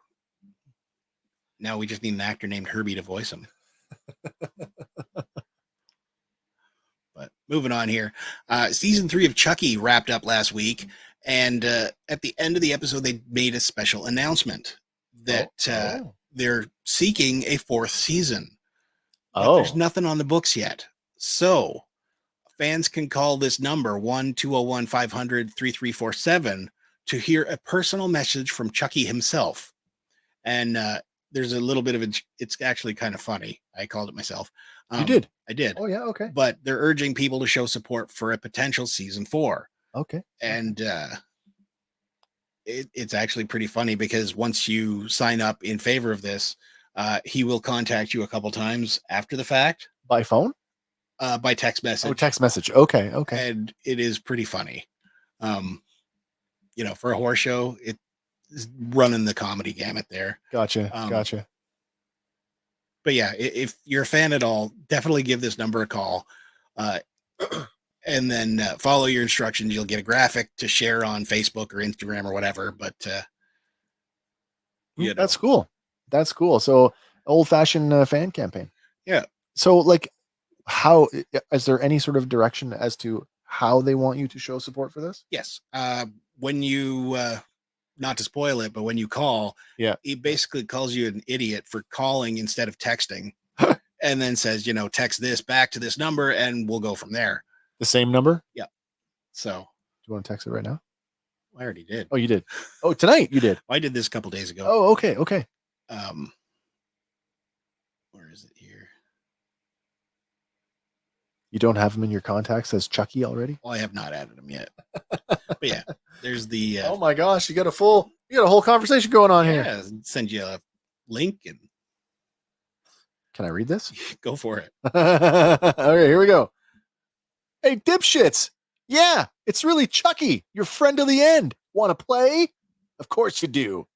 Now we just need an actor named Herbie to voice him. But moving on here. Season 3 of Chucky wrapped up last week. And at the end of the episode, they made a special announcement that they're seeking a 4th season. But there's nothing on the books yet. So fans can call this number 1-201-500-3347 to hear a personal message from Chucky himself. And there's a little bit of it's actually kind of funny. I called it myself. You did? I did. Oh, yeah. Okay. But they're urging people to show support for a potential season 4. Okay. And it's actually pretty funny because once you sign up in favor of this, he will contact you a couple times after the fact. By phone? By text message. Oh, text message. Okay. And it is pretty funny. For a horror show, it is running the comedy gamut there. Gotcha. But yeah, if you're a fan at all, definitely give this number a call. And then follow your instructions. You'll get a graphic to share on Facebook or Instagram or whatever. But that's cool. That's cool. So old-fashioned fan campaign. Yeah. So like, how is there any sort of direction as to how they want you to show support for this? Yes. When you not to spoil it, but when you call, he basically calls you an idiot for calling instead of texting, and then says, text this back to this number, and we'll go from there. The same number? Yeah. So, do you want to text it right now? I already did. Oh, you did. Oh, tonight you did. I did this a couple days ago. Oh, okay. Where is it here? You don't have him in your contacts as Chucky already? Well, I have not added him yet. But yeah, there's the. Oh my gosh, you got a whole conversation going on here. Yeah, send you a link and. Can I read this? Go for it. Okay, here we go. Hey, dipshits. Yeah, it's really Chucky, your friend to the end. Want to play? Of course you do.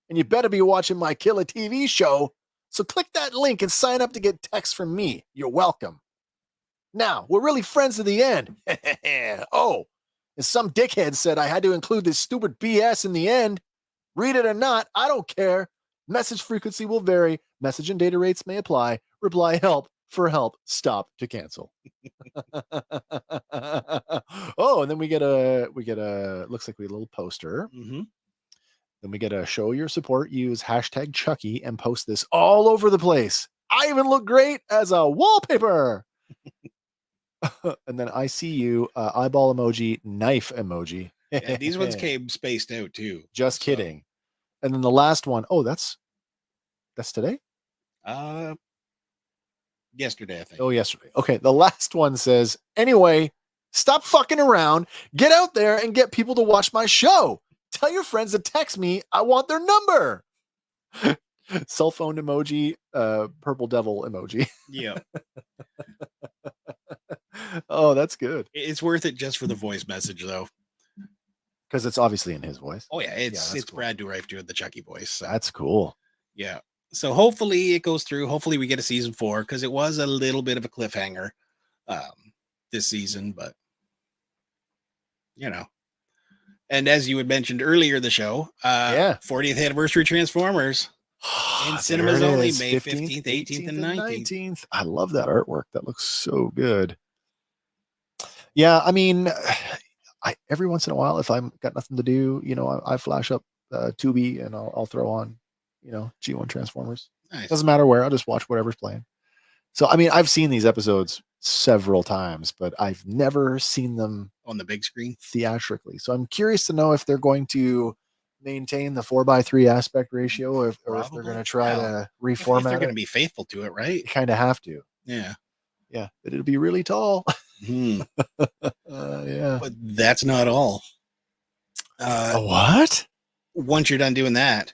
And you better be watching my killer TV show. So click that link and sign up to get texts from me. You're welcome. Now, we're really friends to the end. Oh, and some dickhead said I had to include this stupid BS in the end. Read it or not, I don't care. Message frequency will vary. Message and data rates may apply. Reply help for help. Stop to cancel. Oh, and then we get a looks like we get a little poster. Mm-hmm. Then we get a show your support. Use hashtag Chucky and post this all over the place. I even look great as a wallpaper. And then I see you eyeball emoji, knife emoji. Yeah, these ones came spaced out too. Just kidding. And then the last one. Oh, that's today? Yesterday, I think. Oh, yesterday. Okay. The last one says, anyway, stop fucking around. Get out there and get people to watch my show. Tell your friends to text me. I want their number. Cell phone emoji, purple devil emoji. Yeah. Oh, that's good. It's worth it just for the voice message, though. Because it's obviously in his voice. Oh, yeah. It's cool. Brad Dourif doing the Chucky voice. So. That's cool. Yeah. So hopefully it goes through. Hopefully we get a season 4 because it was a little bit of a cliffhanger this season, but you know. And as you had mentioned earlier, the show, 40th anniversary Transformers in cinemas only, May 15th, 18th, and 19th. I love that artwork. That looks so good. Yeah, I mean, every once in a while, if I've got nothing to do, I flash up Tubi and I'll throw on, G1 Transformers. Nice. Doesn't matter where, I'll just watch whatever's playing. So, I mean, I've seen these episodes several times, but I've never seen them on the big screen theatrically. So I'm curious to know if they're going to maintain the 4:3 aspect ratio, or if they're going to try to reformat. If they're going to be faithful to it, right? You kind of have to. Yeah. Yeah. But it'll be really tall. Yeah. But that's not all. What? Once you're done doing that,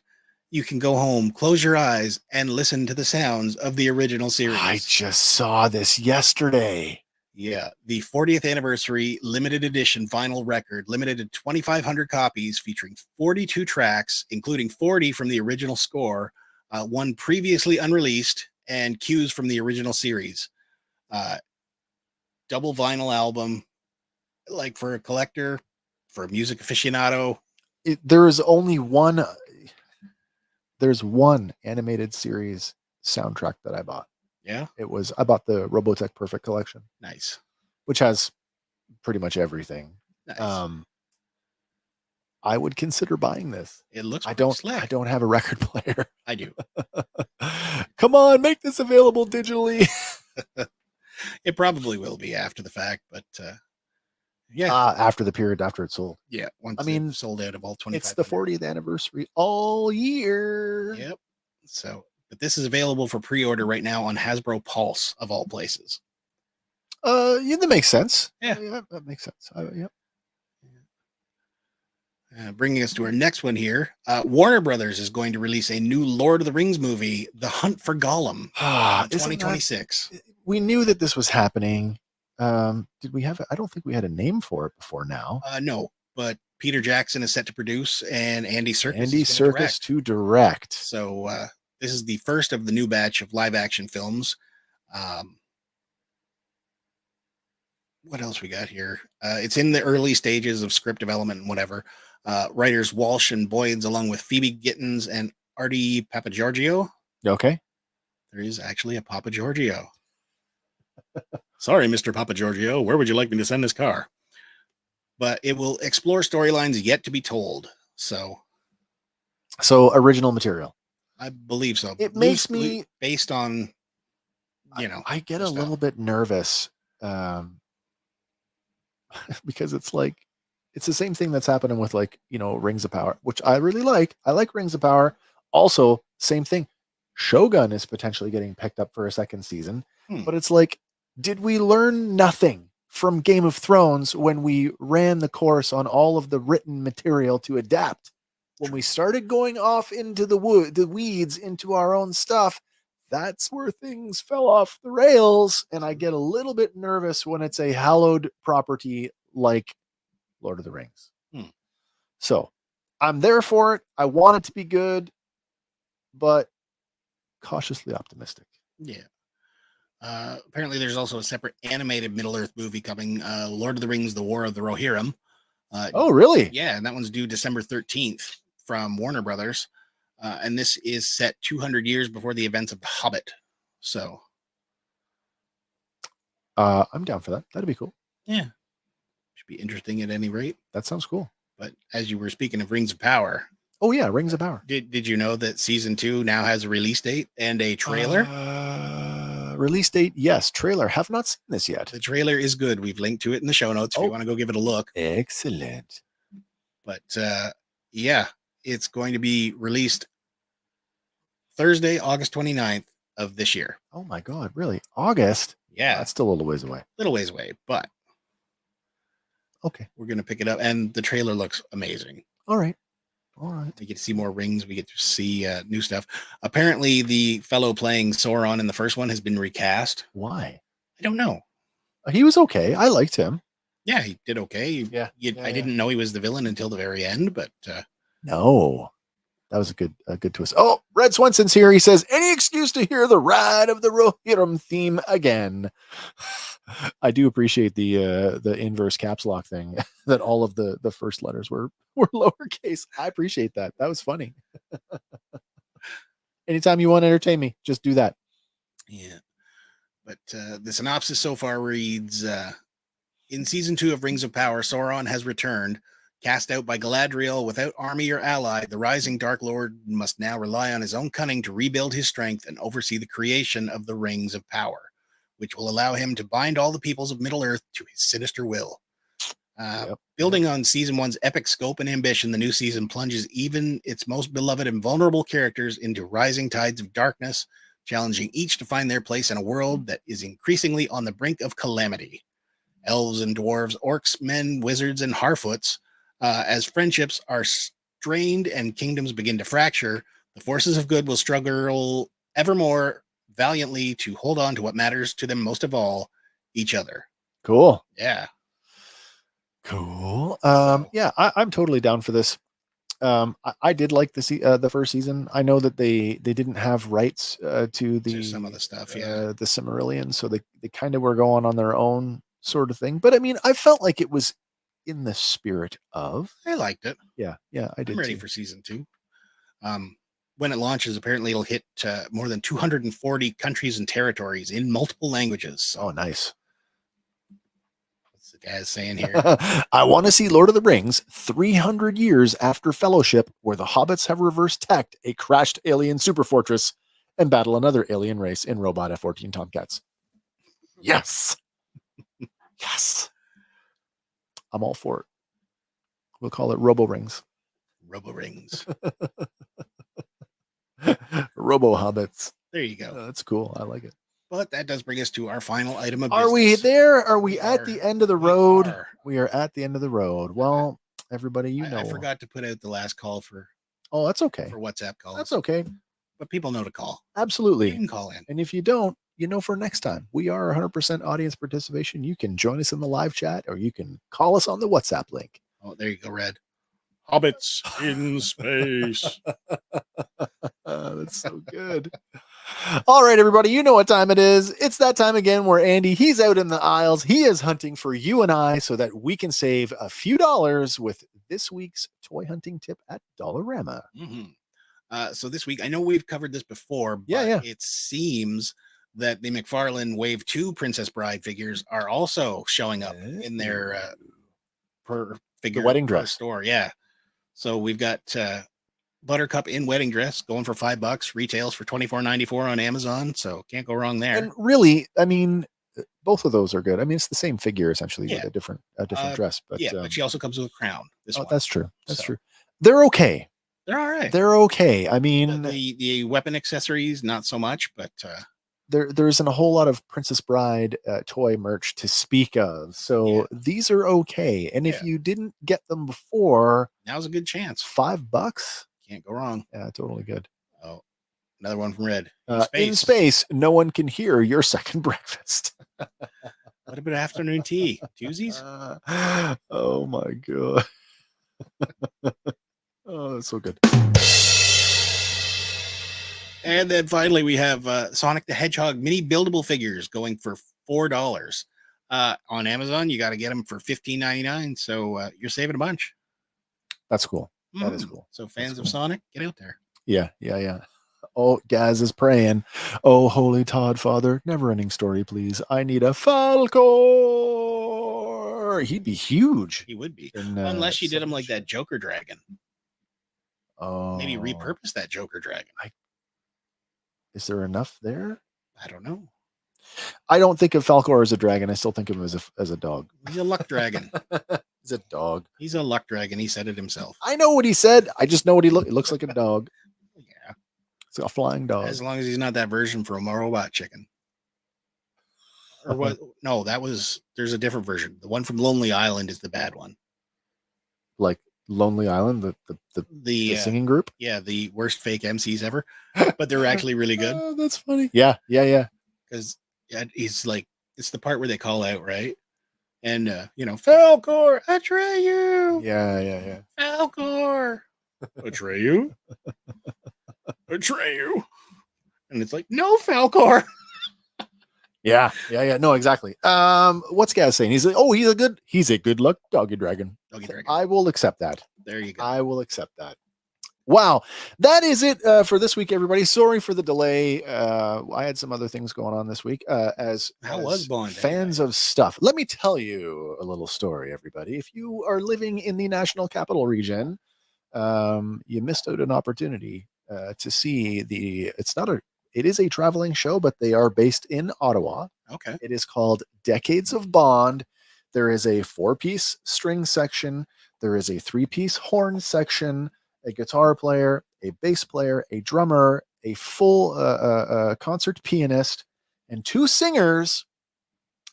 you can go home, close your eyes, and listen to the sounds of the original series. I just saw this yesterday. Yeah. The 40th anniversary limited edition vinyl record, limited to 2,500 copies, featuring 42 tracks, including 40 from the original score, one previously unreleased, and cues from the original series. Double vinyl album, like for a collector, for a music aficionado. There's one animated series soundtrack that I bought. Yeah. I bought the Robotech Perfect Collection. Nice. Which has pretty much everything. Nice. I would consider buying this. It looks I don't have a record player. I do. Come on, make this available digitally. It probably will be after the fact, but yeah. After the period after it's sold. Yeah. Once sold out of all 25. It's the 40th anniversary all year. Yep. So, but this is available for pre-order right now on Hasbro Pulse, of all places. Yeah, that makes sense. Yeah, that makes sense. Yep. Bringing us to our next one here, Warner Brothers is going to release a new Lord of the Rings movie, The Hunt for Gollum, 2026. We knew that this was happening. Did we have? I don't think we had a name for it before now. No, but Peter Jackson is set to produce, and Andy Serkis to direct. So this is the first of the new batch of live action films. What else we got here? It's in the early stages of script development and whatever. Writers Walsh and Boyds, along with Phoebe Gittins and Artie Papagiorgio. Okay. There is actually a Papagiorgio. Sorry, Mr. Papagiorgio, where would you like me to send this car? But it will explore storylines yet to be told. So original material. I believe so. It makes me based on, I get a little bit nervous because it's like, it's the same thing that's happening with Rings of Power, which I really like. I like Rings of Power. Also, same thing. Shogun is potentially getting picked up for a second season, but it's like, did we learn nothing from Game of Thrones when we ran the course on all of the written material to adapt? When we started going off into the weeds, into our own stuff, that's where things fell off the rails. And I get a little bit nervous when it's a hallowed property like Lord of the Rings. So I'm there for it. I want it to be good, but cautiously optimistic. Yeah. Apparently there's also a separate animated Middle-earth movie coming, Lord of the Rings, The War of the Rohirrim. Oh, really? Yeah, and that one's due December 13th from Warner Brothers. And this is set 200 years before the events of The Hobbit. So I'm down for that. That'd be cool. Yeah. Should be interesting at any rate. That sounds cool. But as you were speaking of Rings of Power. Oh, yeah, Rings of Power. Did you know that season 2 now has a release date and a trailer? Release date, yes. Trailer. Have not seen this yet. The trailer is good. We've linked to it in the show notes if you want to go give it a look. Excellent. But yeah, it's going to be released Thursday, August 29th of this year. Oh my God, really? August? Yeah. That's still a little ways away. Little ways away, but okay. We're going to pick it up, and the trailer looks amazing. All right. All right. We get to see more rings. We get to see new stuff. Apparently, the fellow playing Sauron in the first one has been recast. Why? I don't know. He was okay. I liked him. Yeah, he did okay. I didn't know he was the villain until the very end, but no, that was a good twist. Oh, Red Swenson's here. He says, "Any excuse to hear the Ride of the Rohirrim theme again." I do appreciate the inverse caps lock thing that all of the first letters were lowercase. I appreciate that. That was funny. Anytime you want to entertain me, just do that. Yeah. But the synopsis so far reads, in season 2 of Rings of Power, Sauron has returned. Cast out by Galadriel without army or ally, the rising Dark Lord must now rely on his own cunning to rebuild his strength and oversee the creation of the Rings of Power, which will allow him to bind all the peoples of Middle-earth to his sinister will. Building on season 1's epic scope and ambition, the new season plunges even its most beloved and vulnerable characters into rising tides of darkness, challenging each to find their place in a world that is increasingly on the brink of calamity. Elves and dwarves, orcs, men, wizards, and harfoots, as friendships are strained and kingdoms begin to fracture, the forces of good will struggle ever more valiantly to hold on to what matters to them most of all, each other. Cool. Yeah. Cool. Yeah, I'm totally down for this. I did like the first season. I know that they didn't have rights to some of the stuff, the Silmarillion, so they kind of were going on their own sort of thing. But I mean, I felt like it was in the spirit of. I liked it. Yeah, I did. I'm ready for season 2. When it launches, apparently it'll hit more than 240 countries and territories in multiple languages. So. Oh, nice. What's the guy saying here? I want to see Lord of the Rings 300 years after Fellowship, where the hobbits have reverse teched a crashed alien superfortress and battle another alien race in robot F-14 Tomcats. Yes. Yes. I'm all for it. We'll call it Robo Rings. Robo Rings. Robo Hobbits. There you go. That's cool. I like it. But that does bring us to our final item of business. Are we there? Are we at the end of the road? We are at the end of the road. Well, everybody, I forgot to put out the last call for. Oh, that's okay. For WhatsApp calls. That's okay. But people know to call. Absolutely. You can call in. And if you don't, you know, for next time, we are 100% audience participation. You can join us in the live chat or you can call us on the WhatsApp link. Oh, there you go, Red. Hobbits in space. That's so good. All right, everybody, you know what time it is. It's that time again where Andy, he's out in the aisles. He is hunting for you and I so that we can save a few dollars with this week's toy hunting tip at Dollarama. Mm-hmm. So this week, I know we've covered this before, but it seems that the McFarlane Wave 2 Princess Bride figures are also showing up in their per figure the wedding dress store. Yeah. So we've got Buttercup in wedding dress going for $5, retails for $24.94 on Amazon. So can't go wrong there. And really, I mean, both of those are good. I mean, it's the same figure essentially with a different dress. But but she also comes with a crown. This one. That's true. That's true. They're okay. They're all right. They're okay. I mean, the weapon accessories, not so much, but there isn't a whole lot of Princess Bride toy merch to speak of. So these are okay. And if you didn't get them before, now's a good chance. $5. Can't go wrong. Yeah, totally good. Oh, another one from Red. In space, no one can hear your second breakfast. What about afternoon tea? Tuesdays? Oh my God. Oh, that's so good. And then finally, we have Sonic the Hedgehog mini buildable figures going for $4. On Amazon, you got to get them for $15.99. So you're saving a bunch. That's cool. That is cool. So fans of Sonic, get out there. Yeah. Oh, Gaz is praying. Oh, holy Todd Father, never ending story, please. I need a Falcor. He'd be huge. He would be. Unless you did him like that Joker dragon. Oh. Maybe repurpose that Joker dragon. Is there enough there? I don't know. I don't think of Falcor as a dragon. I still think of him as a dog. He's a luck dragon. He's a dog. He's a luck dragon. He said it himself. I know what he said. I just know what he looks like a dog. Yeah. It's a flying dog. As long as he's not that version from a robot chicken. Or what? No, there's a different version. The one from Lonely Island is the bad one. Like Lonely Island, the singing group. Yeah, the worst fake MCs ever, but they're actually really good. Oh, that's funny. Yeah. Because he's like, it's the part where they call out, right? And Falcor, Atreyu. Yeah. Falcor, Atreyu, Atreyu, and it's like, no, Falcor. Yeah. No, exactly. What's Gaz saying? He's like, oh, he's a good luck doggy dragon. I will accept that. There you go. I will accept that. Wow, that is it for this week, everybody. Sorry for the delay. I had some other things going on this week. As was Bond? Fans of stuff. Let me tell you a little story, everybody. If you are living in the National Capital Region, you missed out an opportunity to see it is a traveling show, but they are based in Ottawa. Okay. It is called Decades of Bond. There is a 4-piece string section. There is a 3-piece horn section, a guitar player, a bass player, a drummer, a full concert pianist, and 2 singers.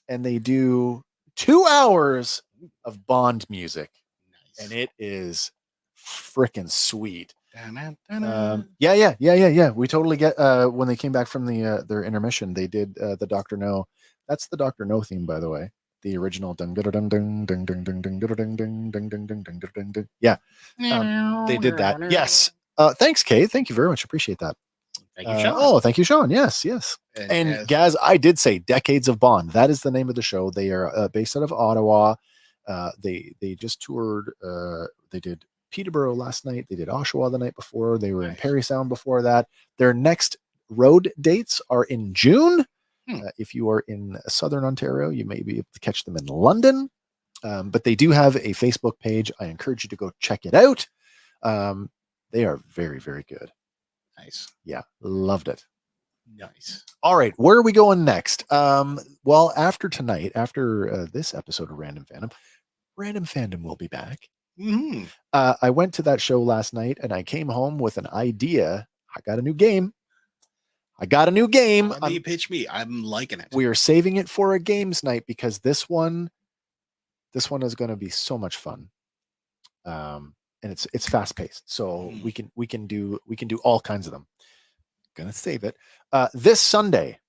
And they do 2 hours of Bond music. Nice. And it is freaking sweet. Yeah. We totally get when they came back from their intermission, they did the Dr. No. That's the Dr. No theme, by the way. The original yeah. They did that. Yes. Thanks, Kay. Thank you very much. Appreciate that. Thank you, Sean. Thank you, Sean. Yes. And Gaz, I did say Decades of Bond. That is the name of the show. They are based out of Ottawa. They just toured. They did Peterborough last night. They did Oshawa the night before. They were in Parry Sound before that. Their next road dates are in June. If you are in Southern Ontario, you may be able to catch them in London. But they do have a Facebook page. I encourage you to go check it out. They are very, very good. Nice. Yeah, loved it. Nice. All right, where are we going next? Well, after tonight, after this episode of Random Fandom will be back. Mm-hmm. I went to that show last night and I came home with an idea. I got a new game. You pitch me. I'm liking it. We are saving it for a games night because this one is going to be so much fun. And it's fast paced. So we can do all kinds of them. Gonna save it. This Sunday,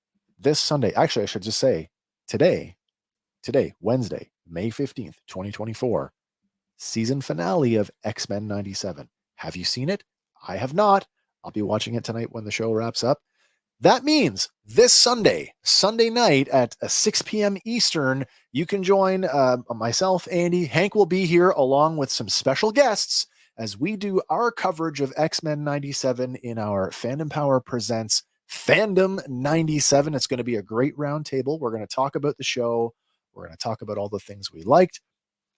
actually I should just say today, Wednesday, May 15th, 2024. Season finale of XMen 97. Have you seen it? I have not. I'll be watching it tonight when the show wraps up. That means this Sunday night at 6 p.m. Eastern, you can join myself, Andy. Hank will be here along with some special guests as we do our coverage of XMen 97 in our Fandom Power Presents Fandom 97. It's going to be a great round table. We're going to talk about the show. We're going to talk about all the things we liked.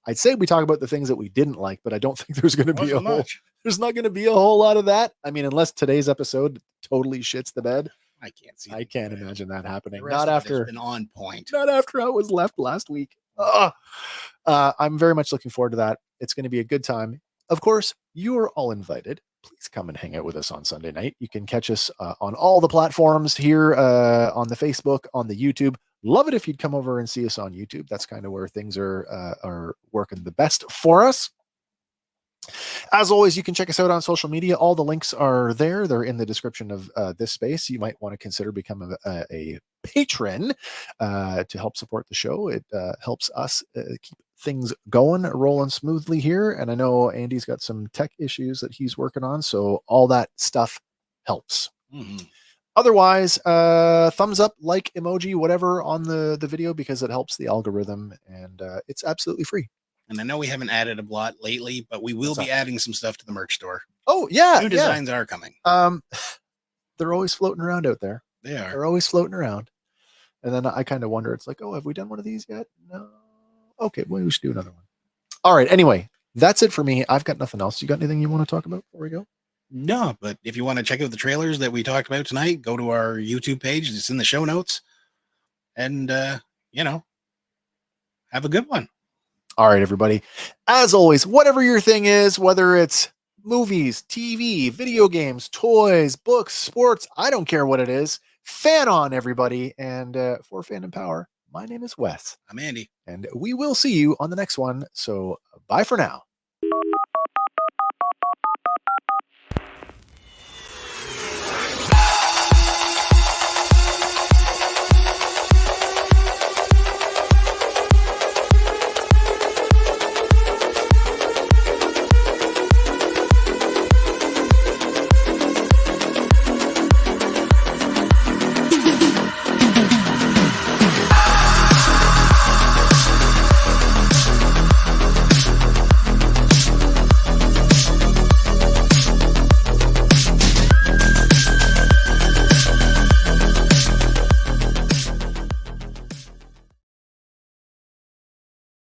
I'd say we talk about the things that we didn't like, but I don't think there's going to be there's not going to be a whole lot of that. I mean, unless today's episode totally shits the bed. I can't imagine that happening. Not after been on point. Not after I was left last week. I'm very much looking forward to that. It's going to be a good time. Of course, you are all invited. Please come and hang out with us on Sunday night. You can catch us on all the platforms here on the Facebook, on the YouTube. Love it if you'd come over and see us on YouTube. That's kind of where things are working the best for us. As always, you can check us out on social media. All the links are there. They're in the description of this space. You might want to consider becoming a patron to help support the show. It helps us keep things going, rolling smoothly here. And I know Andy's got some tech issues that he's working on, so all that stuff helps. Mm-hmm. Otherwise, thumbs up, like, emoji, whatever on the video, because it helps the algorithm, and it's absolutely free. And I know we haven't added a lot lately, but we will be adding some stuff to the merch store. Oh, yeah. New designs are coming. They're always floating around out there. They are. They're always floating around. And then I kind of wonder, it's like, oh, have we done one of these yet? No. Okay, well, we should do another one. All right. Anyway, that's it for me. I've got nothing else. You got anything you want to talk about before we go? No, but if you want to check out the trailers that we talked about tonight, go to our YouTube page. It's in the show notes. And, have a good one. All right, everybody. As always, whatever your thing is, whether it's movies, TV, video games, toys, books, sports, I don't care what it is. Fan on, everybody. And for Fandom Power, my name is Wes. I'm Andy. And we will see you on the next one. So bye for now.